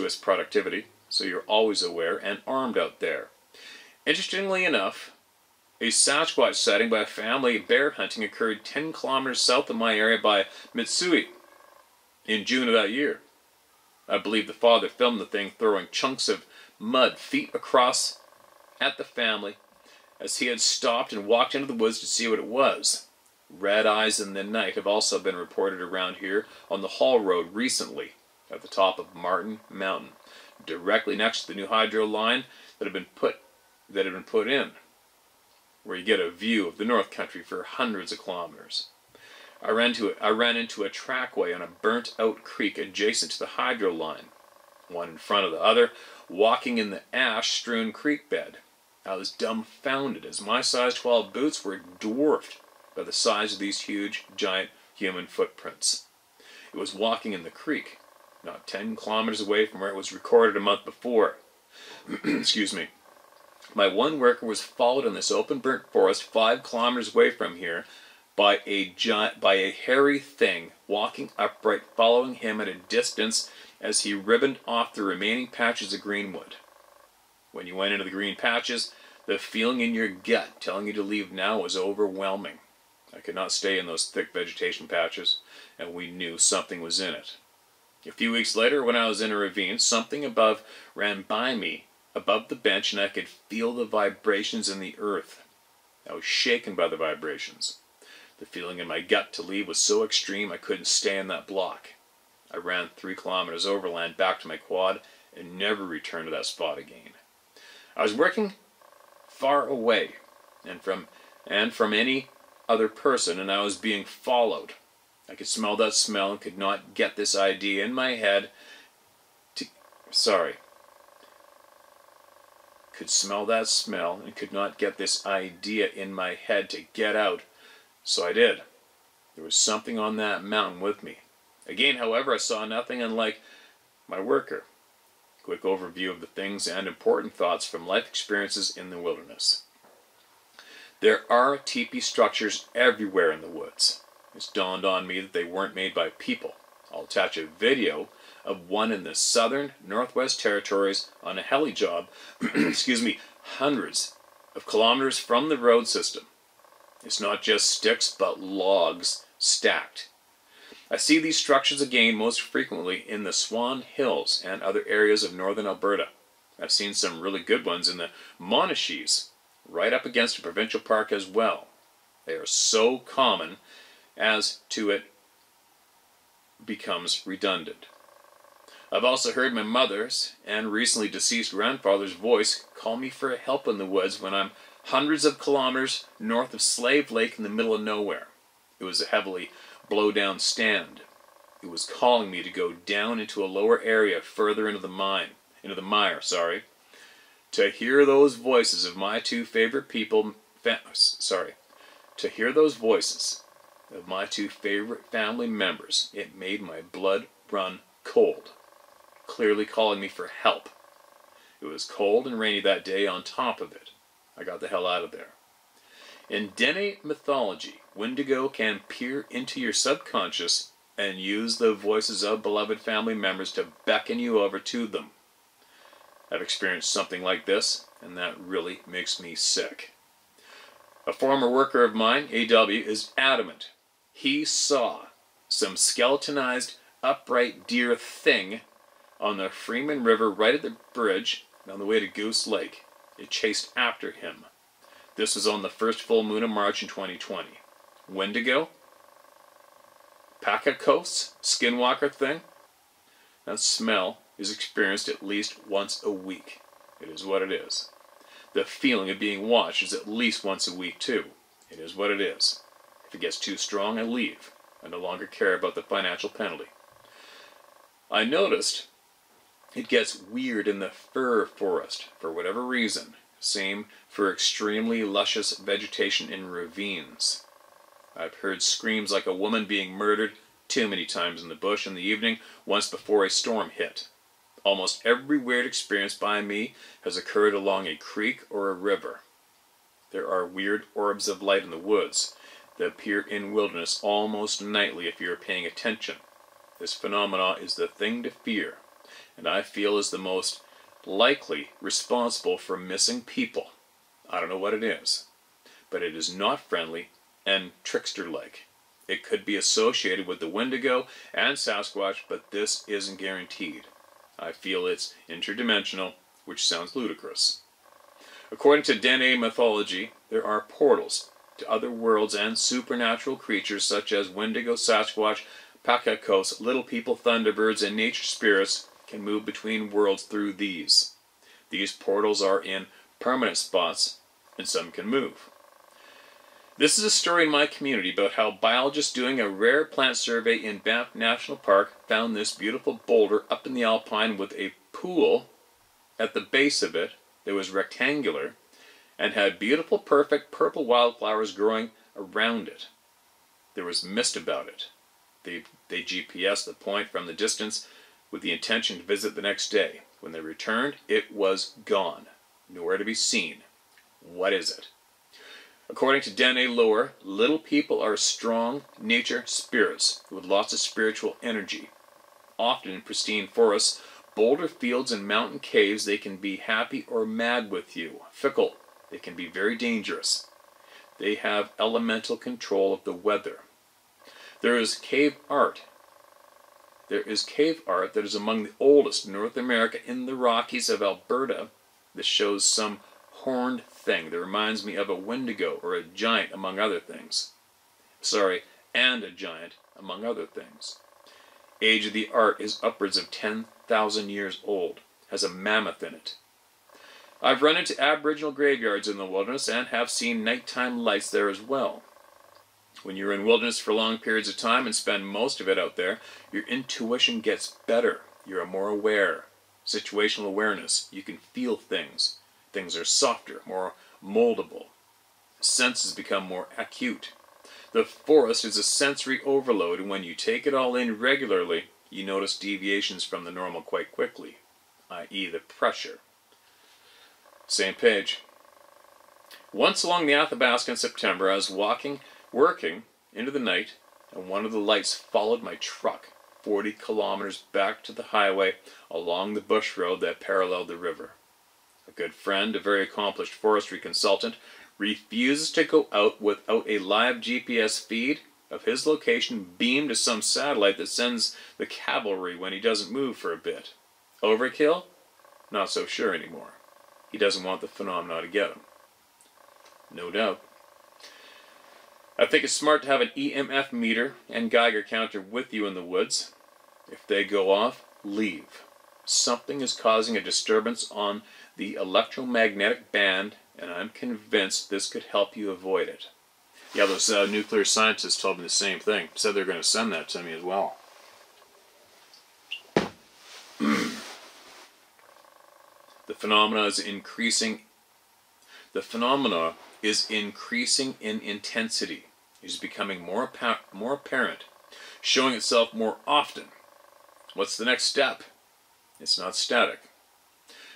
its productivity, so you're always aware and armed out there. Interestingly enough, a Sasquatch sighting by a family bear hunting occurred 10 kilometers south of my area by Mitsui in June of that year. I believe the father filmed the thing throwing chunks of mud feet across at the family as he had stopped and walked into the woods to see what it was. Red eyes in the night have also been reported around here on the Hall Road recently, at the top of Martin Mountain, directly next to the new hydro line that had been put in, where you get a view of the North Country for hundreds of kilometers. I ran into a trackway on a burnt-out creek adjacent to the hydro line, one in front of the other, walking in the ash-strewn creek bed. I was dumbfounded, as my size 12 boots were dwarfed by the size of these huge, giant human footprints. It was walking in the creek, not 10 kilometers away from where it was recorded a month before. Excuse me. My one worker was followed in this open burnt forest 5 kilometers away from here by a hairy thing walking upright, following him at a distance as he ribboned off the remaining patches of greenwood. When you went into the green patches, the feeling in your gut telling you to leave now was overwhelming. I could not stay in those thick vegetation patches, and we knew something was in it. A few weeks later, when I was in a ravine, something above ran by me, above the bench, and I could feel the vibrations in the earth. I was shaken by the vibrations. The feeling in my gut to leave was so extreme I couldn't stay in that block. I ran 3 kilometers overland back to my quad and never returned to that spot again. I was working far away and from any other person, and I was being followed. I could smell that smell and could not get this idea in my head could smell that smell and could not get this idea in my head to get out. So I did. There was something on that mountain with me. Again, however, I saw nothing unlike my worker. Quick overview of the things and important thoughts from life experiences in the wilderness. There are teepee structures everywhere in the woods. It's dawned on me that they weren't made by people. I'll attach a video of one in the southern Northwest Territories on a heli job, hundreds of kilometers from the road system. It's not just sticks, but logs stacked. I see these structures again most frequently in the Swan Hills and other areas of northern Alberta. I've seen some really good ones in the Monashees, right up against a provincial park as well. They are so common as to it becomes redundant. I've also heard my mother's and recently deceased grandfather's voice call me for help in the woods when I'm hundreds of kilometers north of Slave Lake in the middle of nowhere. It was a heavily blow-down stand. It was calling me to go down into a lower area further into the mire. To hear those voices of my two favorite family members, it made my blood run cold, clearly calling me for help. It was cold and rainy that day on top of it. I got the hell out of there. In Dene mythology, Wendigo can peer into your subconscious and use the voices of beloved family members to beckon you over to them. I've experienced something like this, and that really makes me sick. A former worker of mine, AW, is adamant. He saw some skeletonized, upright deer thing on the Freeman River right at the bridge on the way to Goose Lake. It chased after him. This was on the first full moon of March in 2020. Wendigo? Pakakos, skinwalker thing, that smell is experienced at least once a week. It is what it is. The feeling of being watched is at least once a week too. It is what it is. If it gets too strong, I leave. I no longer care about the financial penalty. I noticed it gets weird in the fir forest for whatever reason. Same for extremely luscious vegetation in ravines. I've heard screams like a woman being murdered too many times in the bush in the evening, once before a storm hit. Almost every weird experience by me has occurred along a creek or a river. There are weird orbs of light in the woods that appear in wilderness almost nightly if you are paying attention. This phenomenon is the thing to fear, and I feel is the most likely responsible for missing people. I don't know what it is, but it is not friendly and trickster-like. It could be associated with the Wendigo and Sasquatch, but this isn't guaranteed. I feel it's interdimensional, which sounds ludicrous. According to Dene mythology, there are portals to other worlds and supernatural creatures such as Wendigo, Sasquatch, Pakakos, little people, thunderbirds, and nature spirits can move between worlds through these. These portals are in permanent spots, and some can move. This is a story in my community about how biologists doing a rare plant survey in Banff National Park found this beautiful boulder up in the alpine with a pool at the base of it that was rectangular and had beautiful, perfect purple wildflowers growing around it. There was mist about it. They GPSed the point from the distance with the intention to visit the next day. When they returned, it was gone. Nowhere to be seen. What is it? According to Dene lore, little people are strong nature spirits with lots of spiritual energy. Often in pristine forests, boulder fields, and mountain caves, they can be happy or mad with you. Fickle. They can be very dangerous. They have elemental control of the weather. There is cave art. There is cave art that is among the oldest in North America in the Rockies of Alberta that shows some horned thing that reminds me of a Wendigo or a giant, among other things. And a giant, among other things. Age of the art is upwards of 10,000 years old, has a mammoth in it. I've run into Aboriginal graveyards in the wilderness and have seen nighttime lights there as well. When you're in wilderness for long periods of time and spend most of it out there, your intuition gets better. You're more aware. Situational awareness. You can feel things. Things are softer, more moldable. Senses become more acute. The forest is a sensory overload, and when you take it all in regularly, you notice deviations from the normal quite quickly, i.e. the pressure. Same page. Once along the Athabasca in September, I was working into the night, and one of the lights followed my truck 40 kilometers back to the highway along the bush road that paralleled the river. A good friend, a very accomplished forestry consultant, refuses to go out without a live GPS feed of his location beamed to some satellite that sends the cavalry when he doesn't move for a bit. Overkill? Not so sure anymore. He doesn't want the phenomena to get him. No doubt. I think it's smart to have an EMF meter and Geiger counter with you in the woods. If they go off, leave. Something is causing a disturbance on the electromagnetic band, and I'm convinced this could help you avoid it. Yeah, those nuclear scientists told me the same thing. Said they're going to send that to me as well. The phenomena is increasing. The phenomena is increasing in intensity. It is becoming more apparent, showing itself more often. What's the next step? It's not static.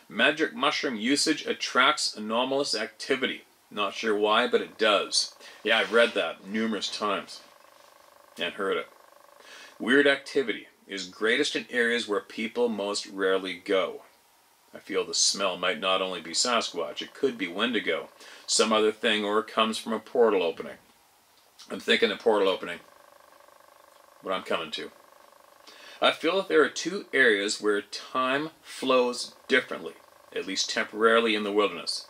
Magic mushroom usage attracts anomalous activity. Not sure why, but it does. Yeah, I've read that numerous times and heard it. Weird activity is greatest in areas where people most rarely go. I feel the smell might not only be Sasquatch, it could be Wendigo, some other thing, or it comes from a portal opening. I'm thinking a portal opening. What I'm coming to. I feel that there are two areas where time flows differently, at least temporarily in the wilderness.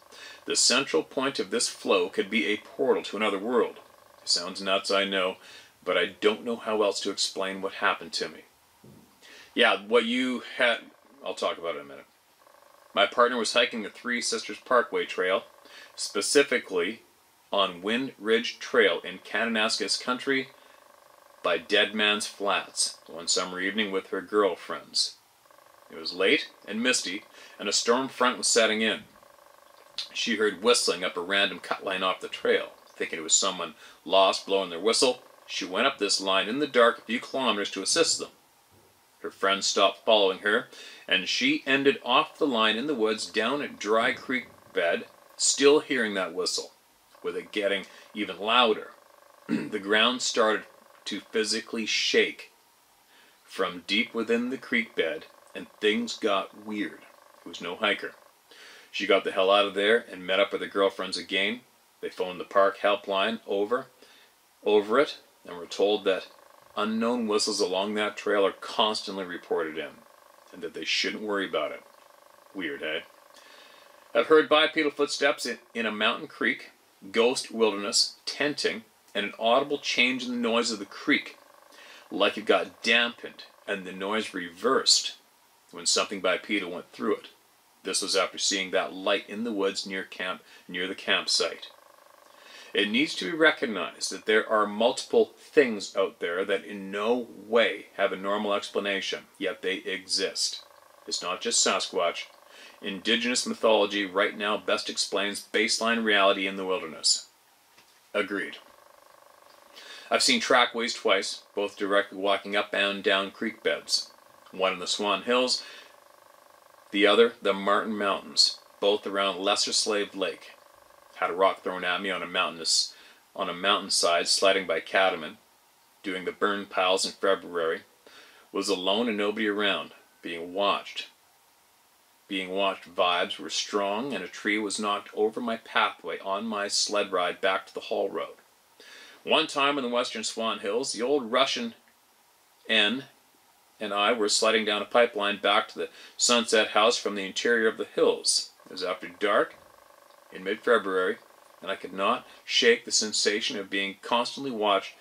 The central point of this flow could be a portal to another world. It sounds nuts, I know, but I don't know how else to explain what happened to me. Yeah, what you had, I'll talk about it in a minute. My partner was hiking the Three Sisters Parkway Trail, specifically on Wind Ridge Trail in Kananaskis Country by Dead Man's Flats, one summer evening with her girlfriends. It was late and misty, and a storm front was setting in. She heard whistling up a random cut line off the trail. Thinking it was someone lost blowing their whistle, she went up this line in the dark a few kilometers to assist them. Her friends stopped following her, and she ended off the line in the woods down a dry creek bed, still hearing that whistle, with it getting even louder. The ground started to physically shake from deep within the creek bed, and things got weird. It was no hiker. She got the hell out of there and met up with her girlfriends again. They phoned the park helpline over it, and were told that unknown whistles along that trail are constantly reported in, and that they shouldn't worry about it. Weird, eh? I've heard bipedal footsteps in a mountain creek, ghost wilderness, tenting, and an audible change in the noise of the creek, like it got dampened and the noise reversed when something bipedal went through it. This was after seeing that light in the woods near the campsite. It needs to be recognized that there are multiple things out there that in no way have a normal explanation, yet they exist. It's not just Sasquatch. Indigenous mythology right now best explains baseline reality in the wilderness. Agreed. I've seen trackways twice, both directly walking up and down creek beds. One in the Swan Hills, the other the Martin Mountains, both around Lesser Slave Lake. Had a rock thrown at me on a mountainside sliding by Catamount, doing the burn piles in February. Was alone and nobody around, being watched. Vibes were strong, and a tree was knocked over my pathway on my sled ride back to the haul road. One time in the western Swan Hills, the old Russian N and I were sliding down a pipeline back to the Sunset House from the interior of the hills. It was after dark, in mid-February, and I could not shake the sensation of being constantly watched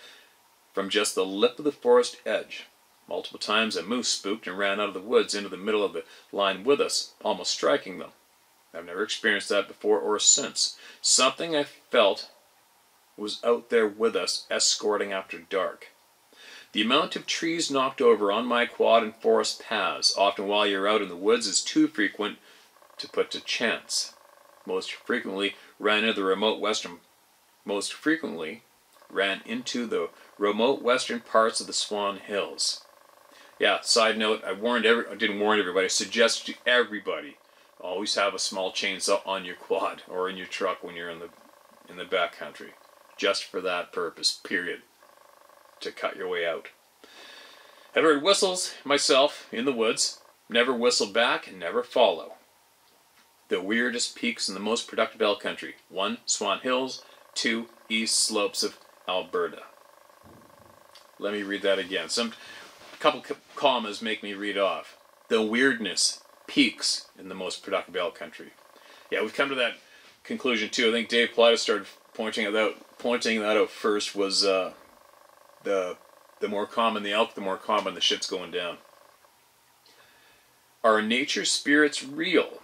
from just the lip of the forest edge. Multiple times a moose spooked and ran out of the woods into the middle of the line with us, almost striking them. I've never experienced that before or since. Something I felt was out there with us, escorting after dark. The amount of trees knocked over on my quad and forest paths, often while you're out in the woods, is too frequent to put to chance. Most frequently ran into the remote western parts of the Swan Hills. Yeah, side note, I didn't warn everybody, I suggest to everybody, always have a small chainsaw on your quad or in your truck when you're in the backcountry. Just for that purpose, period. To cut your way out. I've heard whistles myself in the woods, never whistle back and never follow. The weirdest peaks in the most productive elk country. 1, Swan Hills. 2, east slopes of Alberta. Let me read that again. A couple commas make me read off. The weirdness peaks in the most productive elk country. Yeah, we've come to that conclusion too. I think Dave Plata started pointing that out first. Was the more common the elk, the more common the shit's going down. Are nature spirits real?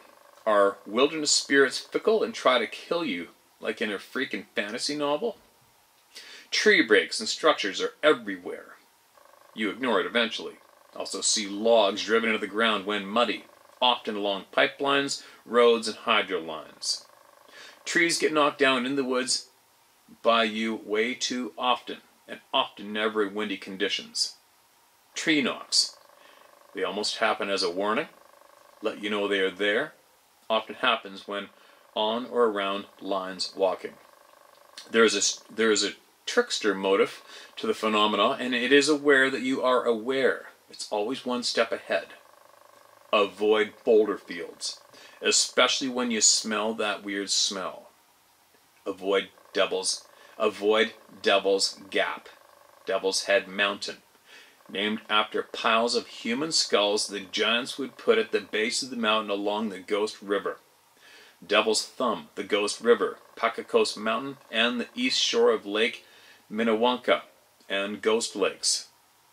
Are wilderness spirits fickle and try to kill you like in a freaking fantasy novel? Tree breaks and structures are everywhere. You ignore it eventually. Also see logs driven into the ground when muddy, often along pipelines, roads, and hydro lines. Trees get knocked down in the woods by you way too often, and often never in windy conditions. Tree knocks. They almost happen as a warning, let you know they are there. Often happens when on or around lines walking. There is a trickster motive to the phenomena, and it is aware that you are aware. It's always one step ahead. Avoid boulder fields, especially when you smell that weird smell. Avoid Devil's Gap, Devil's Head Mountain, named after piles of human skulls the giants would put at the base of the mountain along the Ghost River. Devil's Thumb, the Ghost River, Pacacos Mountain, and the east shore of Lake Minnewanka and ghost lakes.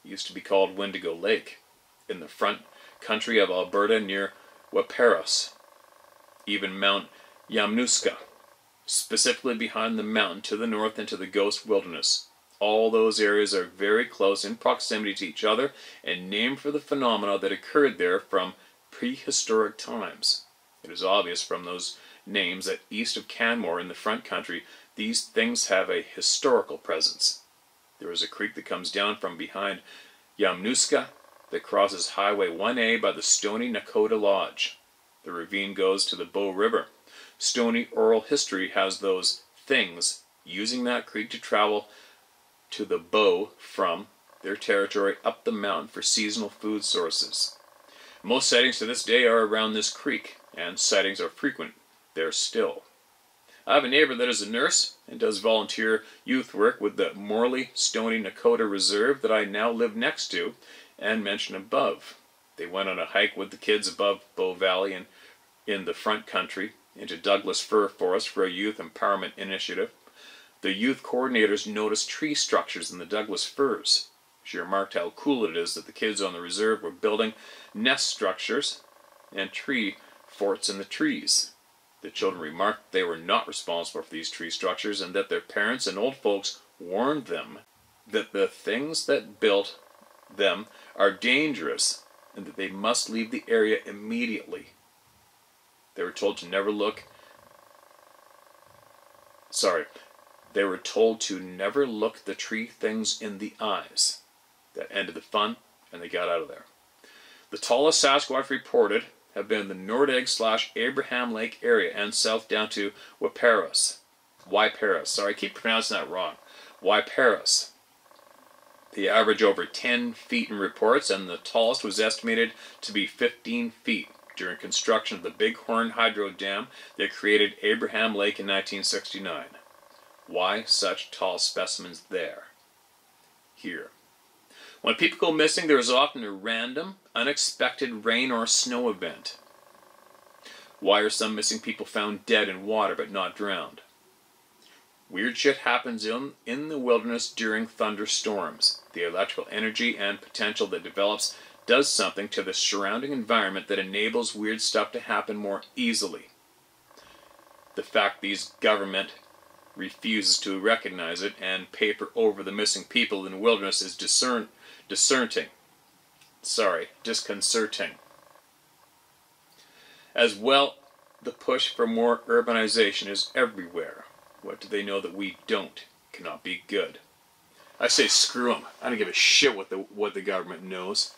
It used to be called Wendigo Lake, in the front country of Alberta near Waparos. Even Mount Yamnuska, specifically behind the mountain to the north into the Ghost Wilderness. All those areas are very close in proximity to each other and named for the phenomena that occurred there from prehistoric times. It is obvious from those names that east of Canmore in the front country, these things have a historical presence. There is a creek that comes down from behind Yamnuska that crosses Highway 1A by the Stony Nakota Lodge. The ravine goes to the Bow River. Stony oral history has those things using that creek to travel to the Bow from their territory up the mountain for seasonal food sources. Most sightings to this day are around this creek, and sightings are frequent there still. I have a neighbor that is a nurse and does volunteer youth work with the Morley Stony Nakota Reserve that I now live next to and mentioned above. They went on a hike with the kids above Bow Valley and in the front country into Douglas Fir Forest for a youth empowerment initiative. The youth coordinators noticed tree structures in the Douglas firs. She remarked how cool it is that the kids on the reserve were building nest structures and tree forts in the trees. The children remarked they were not responsible for these tree structures and that their parents and old folks warned them that the things that built them are dangerous and that they must leave the area immediately. They were told to never look the tree things in the eyes. That ended the fun, and they got out of there. The tallest Sasquatch reported have been in the Nordegg/Abraham Lake area and south down to Waparos. Sorry, I keep pronouncing that wrong. Waparos. They average over 10 feet in reports, and the tallest was estimated to be 15 feet during construction of the Bighorn Hydro Dam that created Abraham Lake in 1969. Why such tall specimens there? Here. When people go missing, there is often a random, unexpected rain or snow event. Why are some missing people found dead in water but not drowned? Weird shit happens in the wilderness during thunderstorms. The electrical energy and potential that develops does something to the surrounding environment that enables weird stuff to happen more easily. The fact these government refuses to recognize it and paper over the missing people in the wilderness is disconcerting. As well, the push for more urbanization is everywhere. What do they know that we don't? Cannot be good. I say screw them. I don't give a shit what the government knows.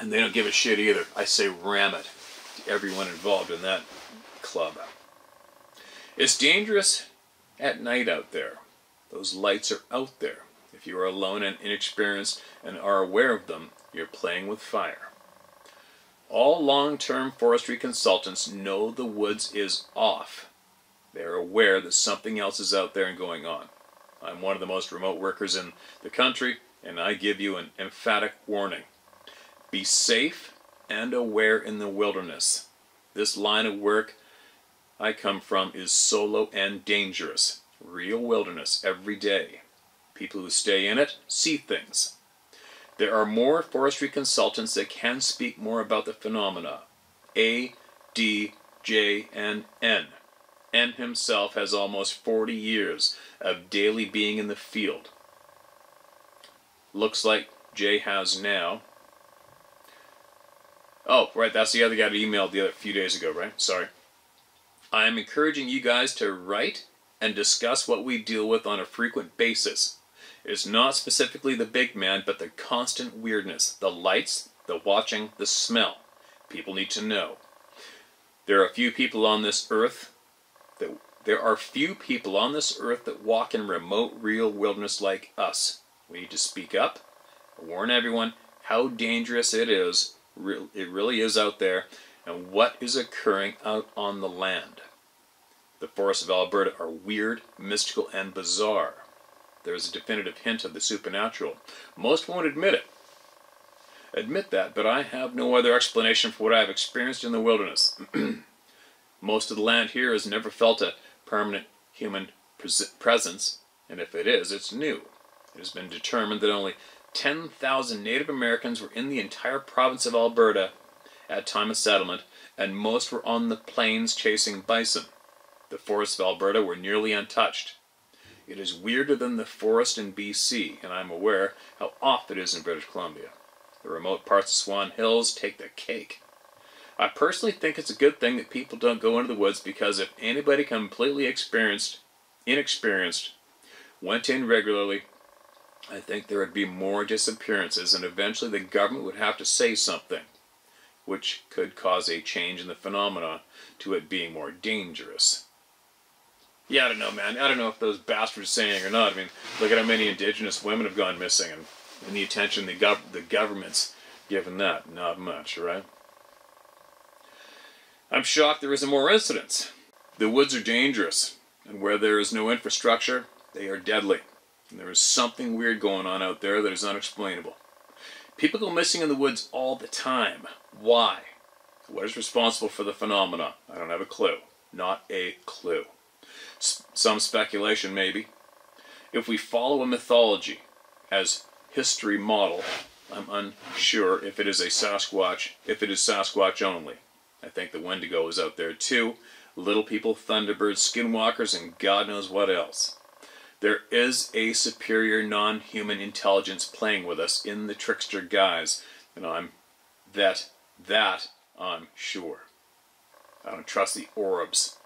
And they don't give a shit either. I say ram it to everyone involved in that club. It's dangerous at night out there. Those lights are out there. If you are alone and inexperienced and are aware of them, you're playing with fire. All long-term forestry consultants know the woods is off. They are aware that something else is out there and going on. I'm one of the most remote workers in the country, and I give you an emphatic warning. Be safe and aware in the wilderness. This line of work I come from is solo and dangerous. Real wilderness every day. People who stay in it see things. There are more forestry consultants that can speak more about the phenomena. A, D, J, and N. N himself has almost 40 years of daily being in the field. Looks like J has now. Oh, right, that's the other guy that emailed a few days ago, right? Sorry. I am encouraging you guys to write and discuss what we deal with on a frequent basis. It's not specifically the big man, but the constant weirdness, the lights, the watching, the smell. People need to know. There are few people on this earth that walk in remote, real wilderness like us. We need to speak up, warn everyone how dangerous it is. It really is out there, and what is occurring out on the land. The forests of Alberta are weird, mystical, and bizarre. There is a definitive hint of the supernatural. Most won't admit that, but I have no other explanation for what I have experienced in the wilderness. Most of the land here has never felt a permanent human presence, And if it is, it's new. It has been determined that only 10,000 Native Americans were in the entire province of Alberta at time of settlement, and most were on the plains chasing bison. The forests of Alberta were nearly untouched. It is weirder than the forest in BC, and I'm aware how off it is in British Columbia. The remote parts of Swan Hills take the cake. I personally think it's a good thing that people don't go into the woods, because if anybody completely inexperienced, went in regularly, I think there would be more disappearances, and eventually the government would have to say something, which could cause a change in the phenomena to it being more dangerous. Yeah, I don't know, man. I don't know if those bastards are saying it or not. I mean, look at how many Indigenous women have gone missing, and the attention the government's given that. Not much, right? I'm shocked there isn't more incidents. The woods are dangerous, and where there is no infrastructure, they are deadly. And there is something weird going on out there that is unexplainable. People go missing in the woods all the time. Why? What is responsible for the phenomena? I don't have a clue. Not a clue. Some speculation, maybe. If we follow a mythology as history model, I'm unsure if it is a Sasquatch, if it is Sasquatch only. I think the Wendigo is out there too. Little people, thunderbirds, skinwalkers, and God knows what else. There is a superior non-human intelligence playing with us in the trickster guise, and I'm sure. I don't trust the orbs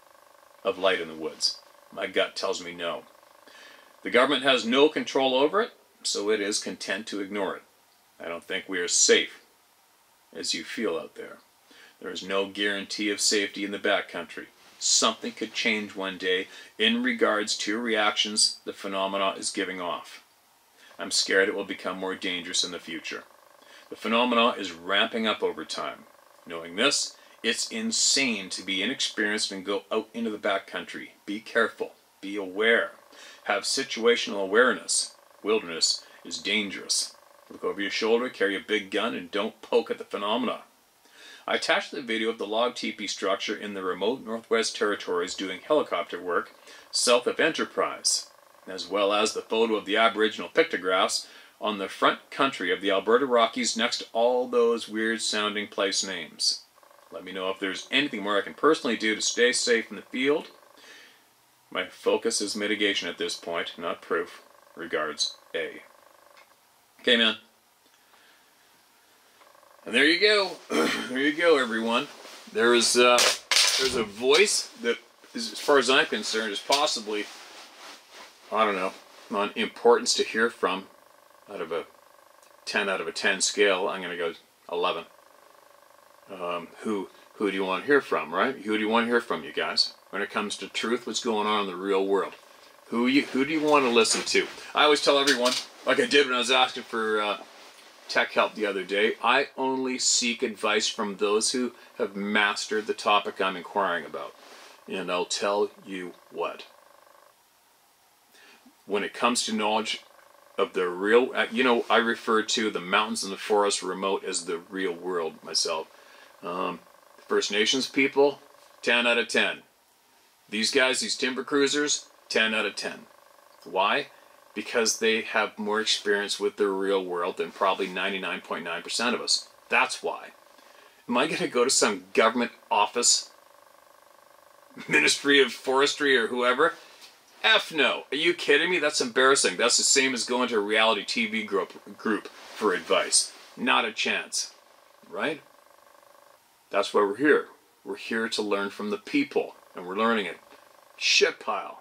of light in the woods. My gut tells me no. The government has no control over it, so it is content to ignore it. I don't think we are safe as you feel out there. There is no guarantee of safety in the backcountry. Something could change one day in regards to reactions the phenomena is giving off. I'm scared it will become more dangerous in the future. The phenomena is ramping up over time. Knowing this, it's insane to be inexperienced and go out into the backcountry. Be careful. Be aware. Have situational awareness. Wilderness is dangerous. Look over your shoulder, carry a big gun, and don't poke at the phenomena. I attached the video of the log teepee structure in the remote Northwest Territories doing helicopter work south of Enterprise, as well as the photo of the Aboriginal pictographs on the front country of the Alberta Rockies next to all those weird sounding place names. Let me know if there's anything more I can personally do to stay safe in the field. My focus is mitigation at this point, not proof. Regards, A. Okay, man. And there you go. There you go, everyone. There's a voice that, as far as I'm concerned, is possibly, I don't know, on importance to hear from. Out of a 10 out of a 10 scale, I'm going to go 11. Who do you want to hear from, right? Who do you want to hear from, you guys? When it comes to truth, what's going on in the real world? Who do you want to listen to? I always tell everyone, like I did when I was asking for tech help the other day, I only seek advice from those who have mastered the topic I'm inquiring about. And I'll tell you what. When it comes to knowledge of the real, I refer to the mountains and the forest remote as the real world myself. First Nations people, 10 out of 10. These guys, these timber cruisers, 10 out of 10. Why? Because they have more experience with the real world than probably 99.9% of us. That's why. Am I going to go to some government office, Ministry of Forestry or whoever? F no. Are you kidding me? That's embarrassing. That's the same as going to a reality TV group for advice. Not a chance. Right? That's why we're here. We're here to learn from the people. And we're learning it. Shit pile.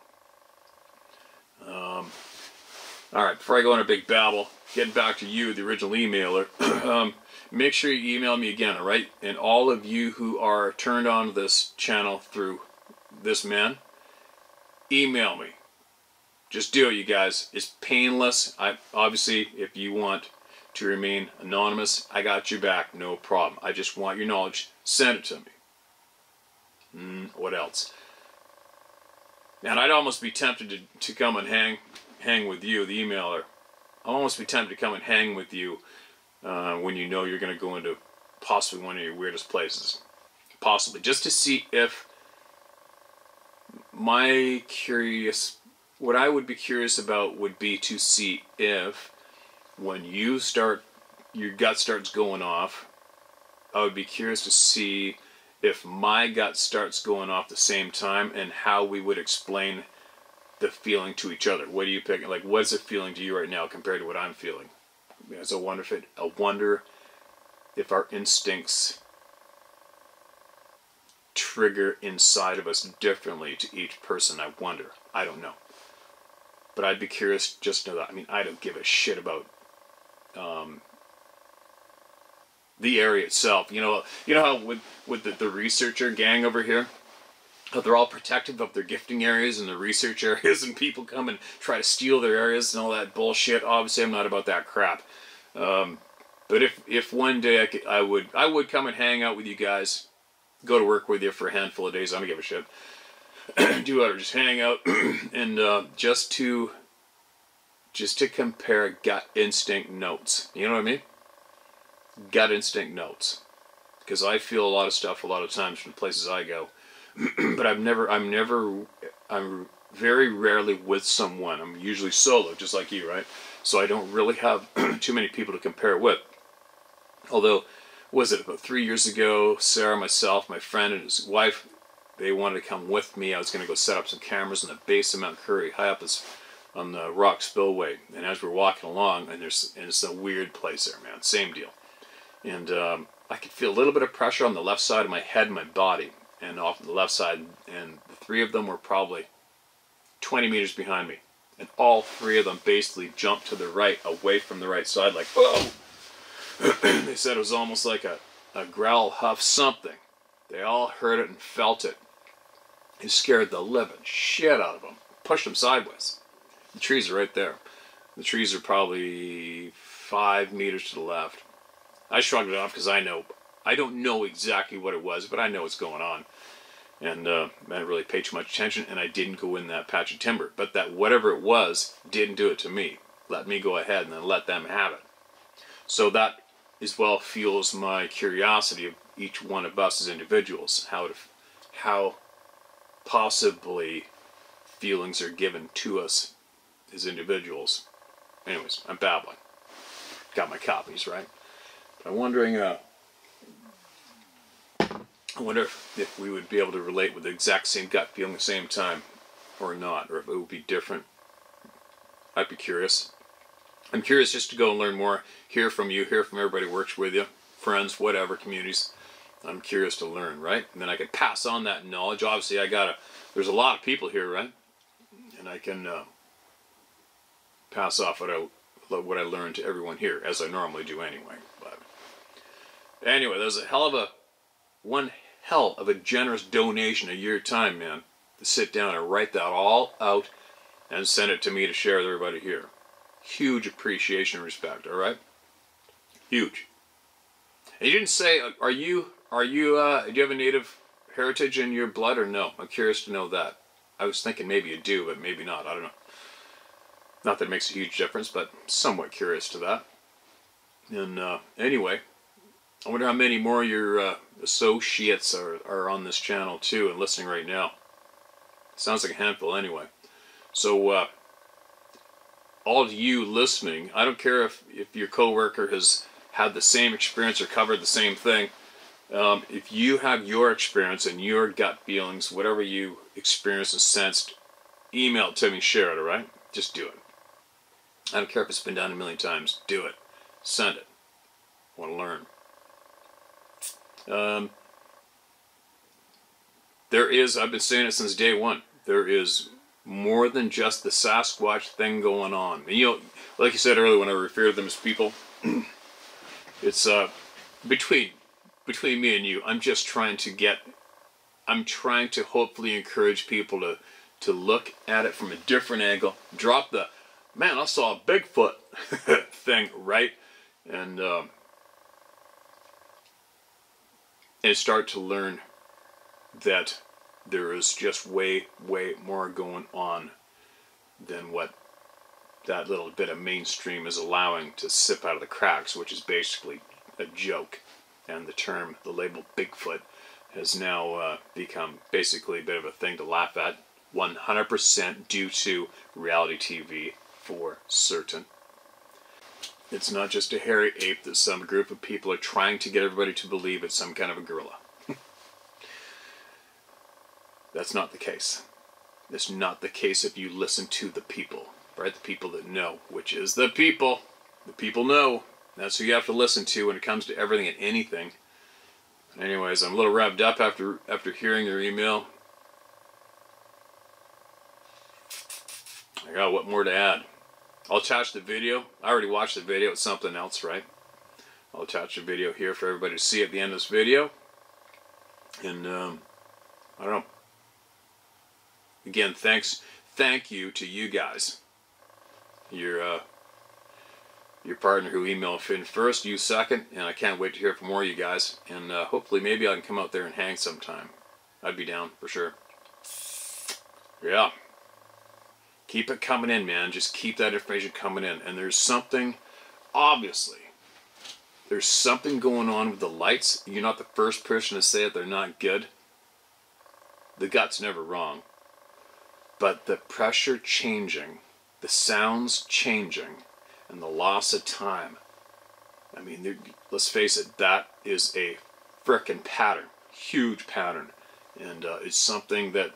Alright, before I go on a big babble, getting back to you, the original emailer, make sure you email me again, alright? And all of you who are turned on to this channel through this man, email me. Just do it, you guys. It's painless. Obviously, if you want to remain anonymous, I got your back, no problem. I just want your knowledge. Send it to me. What else? And I'd almost be tempted to come and hang with you, the emailer. I'll almost be tempted to come and hang with you when you know you're going to go into possibly one of your weirdest places. Possibly. Just to see if my curious what I would be curious about would be to see if, when you start, your gut starts going off, I would be curious to see if my gut starts going off the same time, and how we would explain the feeling to each other. What are you picking? Like, what's it feeling to you right now compared to what I'm feeling? I wonder if our instincts trigger inside of us differently to each person. I wonder. I don't know. But I'd be curious just to know that. I mean, I don't give a shit about the area itself. You know how with the researcher gang over here, how they're all protective of their gifting areas and the research areas, and people come and try to steal their areas and all that bullshit. Obviously, I'm not about that crap. But if one day I would come and hang out with you guys, go to work with you for a handful of days. I don't give a shit. Do whatever, just hang out, and just to compare gut instinct notes. You know what I mean? Gut instinct notes, because I feel a lot of stuff a lot of times from the places I go, but I'm very rarely with someone. I'm usually solo, just like you, right? So I don't really have too many people to compare it with. Although, was it about 3 years ago, Sarah, myself, my friend, and his wife, they wanted to come with me. I was going to go set up some cameras in the base of Mount Curry, high up on the rock spillway. And as we're walking along, and it's a weird place there, man. Same deal. And I could feel a little bit of pressure on the left side of my head and my body, and off the left side. And the three of them were probably 20 meters behind me. And all three of them basically jumped to the right, away from the right side, like, whoa! They said it was almost like a growl, huff, something. They all heard it and felt it. It scared the living shit out of them. Pushed them sideways. The trees are right there. The trees are probably 5 meters to the left. I shrugged it off because I don't know exactly what it was, but I know what's going on. And I didn't really pay too much attention, and I didn't go in that patch of timber. But that whatever it was didn't do it to me. Let me go ahead and then let them have it. So that as well fuels my curiosity of each one of us as individuals. How possibly feelings are given to us as individuals. Anyways, I'm babbling. Got my copies, right? I'm wondering, I wonder if we would be able to relate with the exact same gut feeling at the same time, or not, or if it would be different. I'd be curious. I'm curious just to go and learn more, hear from you, hear from everybody who works with you, friends, whatever, communities. I'm curious to learn, right? And then I could pass on that knowledge. Obviously, there's a lot of people here, right? And I can pass off what I learned to everyone here, as I normally do anyway. But anyway, there's one hell of a generous donation of your time, man, to sit down and write that all out and send it to me to share with everybody here. Huge appreciation and respect, all right? Huge. And you didn't say, do you have a native heritage in your blood or no? I'm curious to know that. I was thinking maybe you do, but maybe not. I don't know. Not that it makes a huge difference, but somewhat curious to that. And anyway, I wonder how many more of your associates are on this channel too and listening right now. Sounds like a handful anyway. So all of you listening, I don't care if your coworker has had the same experience or covered the same thing. If you have your experience and your gut feelings, whatever you experienced and sensed, email it to me, share it, alright? Just do it. I don't care if it's been done a million times. Do it. Send it. I want to learn. I've been saying it since day one, there is more than just the Sasquatch thing going on. And, like you said earlier when I referred to them as people, it's between me and you, I'm trying to hopefully encourage people to look at it from a different angle, drop the, man, I saw a Bigfoot thing, right? And start to learn that there is just way, way more going on than what that little bit of mainstream is allowing to sip out of the cracks, which is basically a joke. And the label Bigfoot has now become basically a bit of a thing to laugh at. 100% due to reality TV for certain. It's not just a hairy ape that some group of people are trying to get everybody to believe it's some kind of a gorilla. That's not the case. It's not the case if you listen to the people, right? The people that know, which is the people. The people know. That's who you have to listen to when it comes to everything and anything. Anyways, I'm a little revved up after hearing your email. I got what more to add. I'll attach the video. I already watched the video. It's something else, right? I'll attach the video here for everybody to see at the end of this video. And, I don't know. Again, thank you to you guys. Your partner who emailed in first, you second, and I can't wait to hear from more of you guys. And hopefully maybe I can come out there and hang sometime. I'd be down for sure. Yeah. Keep it coming in, man. Just keep that information coming in. And there's something, obviously, there's something going on with the lights. You're not the first person to say it. They're not good. The gut's never wrong. But the pressure changing, the sounds changing, and the loss of time. I mean, let's face it, that is a frickin' pattern. Huge pattern. And it's something that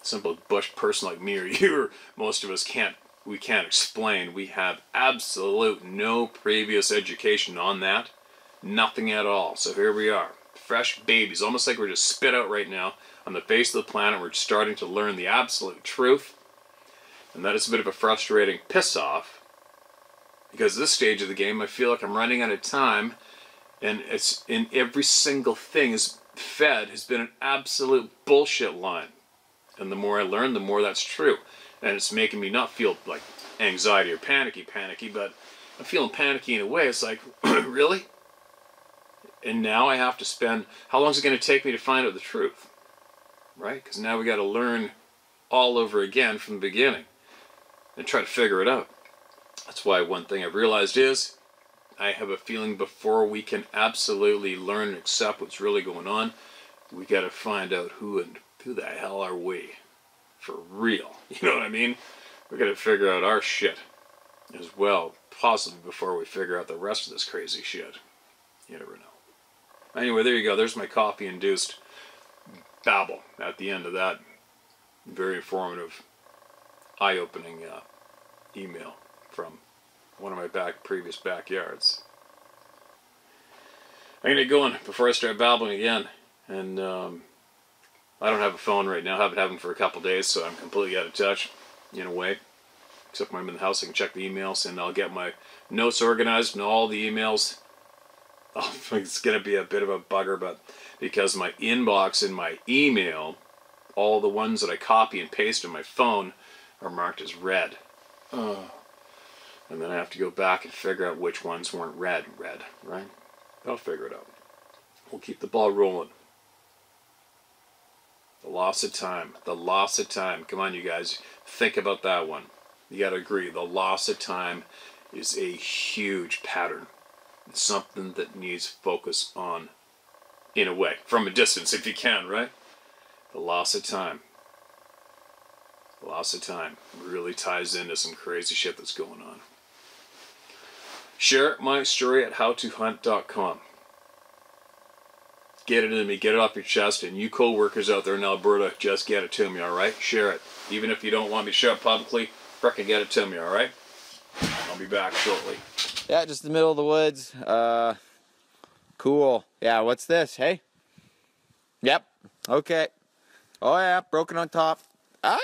simple bush person like me or you or most of us can't explain. We have absolute no previous education on that. Nothing at all. So here we are. Fresh babies. Almost like we're just spit out right now on the face of the planet. We're starting to learn the absolute truth. And that is a bit of a frustrating piss off. Because at this stage of the game, I feel like I'm running out of time. And it's in every single thing is fed has been an absolute bullshit line. And the more I learn, the more that's true. And it's making me not feel like anxiety or panicky, but I'm feeling panicky in a way. It's like, really? And now I have to spend, how long is it going to take me to find out the truth? Right? Because now we got to learn all over again from the beginning and try to figure it out. That's why one thing I've realized is I have a feeling before we can absolutely learn and accept what's really going on, we got to find out who the hell are we for real. You know what I mean? We got to figure out our shit as well, possibly before we figure out the rest of this crazy shit. You never know. Anyway, there you go. There's my coffee-induced babble at the end of that very informative, eye-opening email from one of my previous backyards. I'm going to get going before I start babbling again. And I don't have a phone right now. I haven't had one for a couple days, so I'm completely out of touch in a way. Except when I'm in the house, I can check the emails, and I'll get my notes organized and all the emails. Oh, it's going to be a bit of a bugger, but because my inbox in my email, all the ones that I copy and paste on my phone are marked as red. And then I have to go back and figure out which ones weren't red, right? I'll figure it out. We'll keep the ball rolling. The loss of time. The loss of time. Come on, you guys. Think about that one. You got to agree. The loss of time is a huge pattern. It's something that needs focus on, in a way, from a distance if you can, right? The loss of time. The loss of time really ties into some crazy shit that's going on. Share my story at howtohunt.com. Get it into me, get it off your chest, and you co-workers out there in Alberta, just get it to me, alright? Share it. Even if you don't want me to share it publicly, frickin' get it to me, alright? I'll be back shortly. Yeah, just in the middle of the woods. Cool. Yeah, what's this, hey? Yep. Okay. Oh yeah, broken on top. Ah!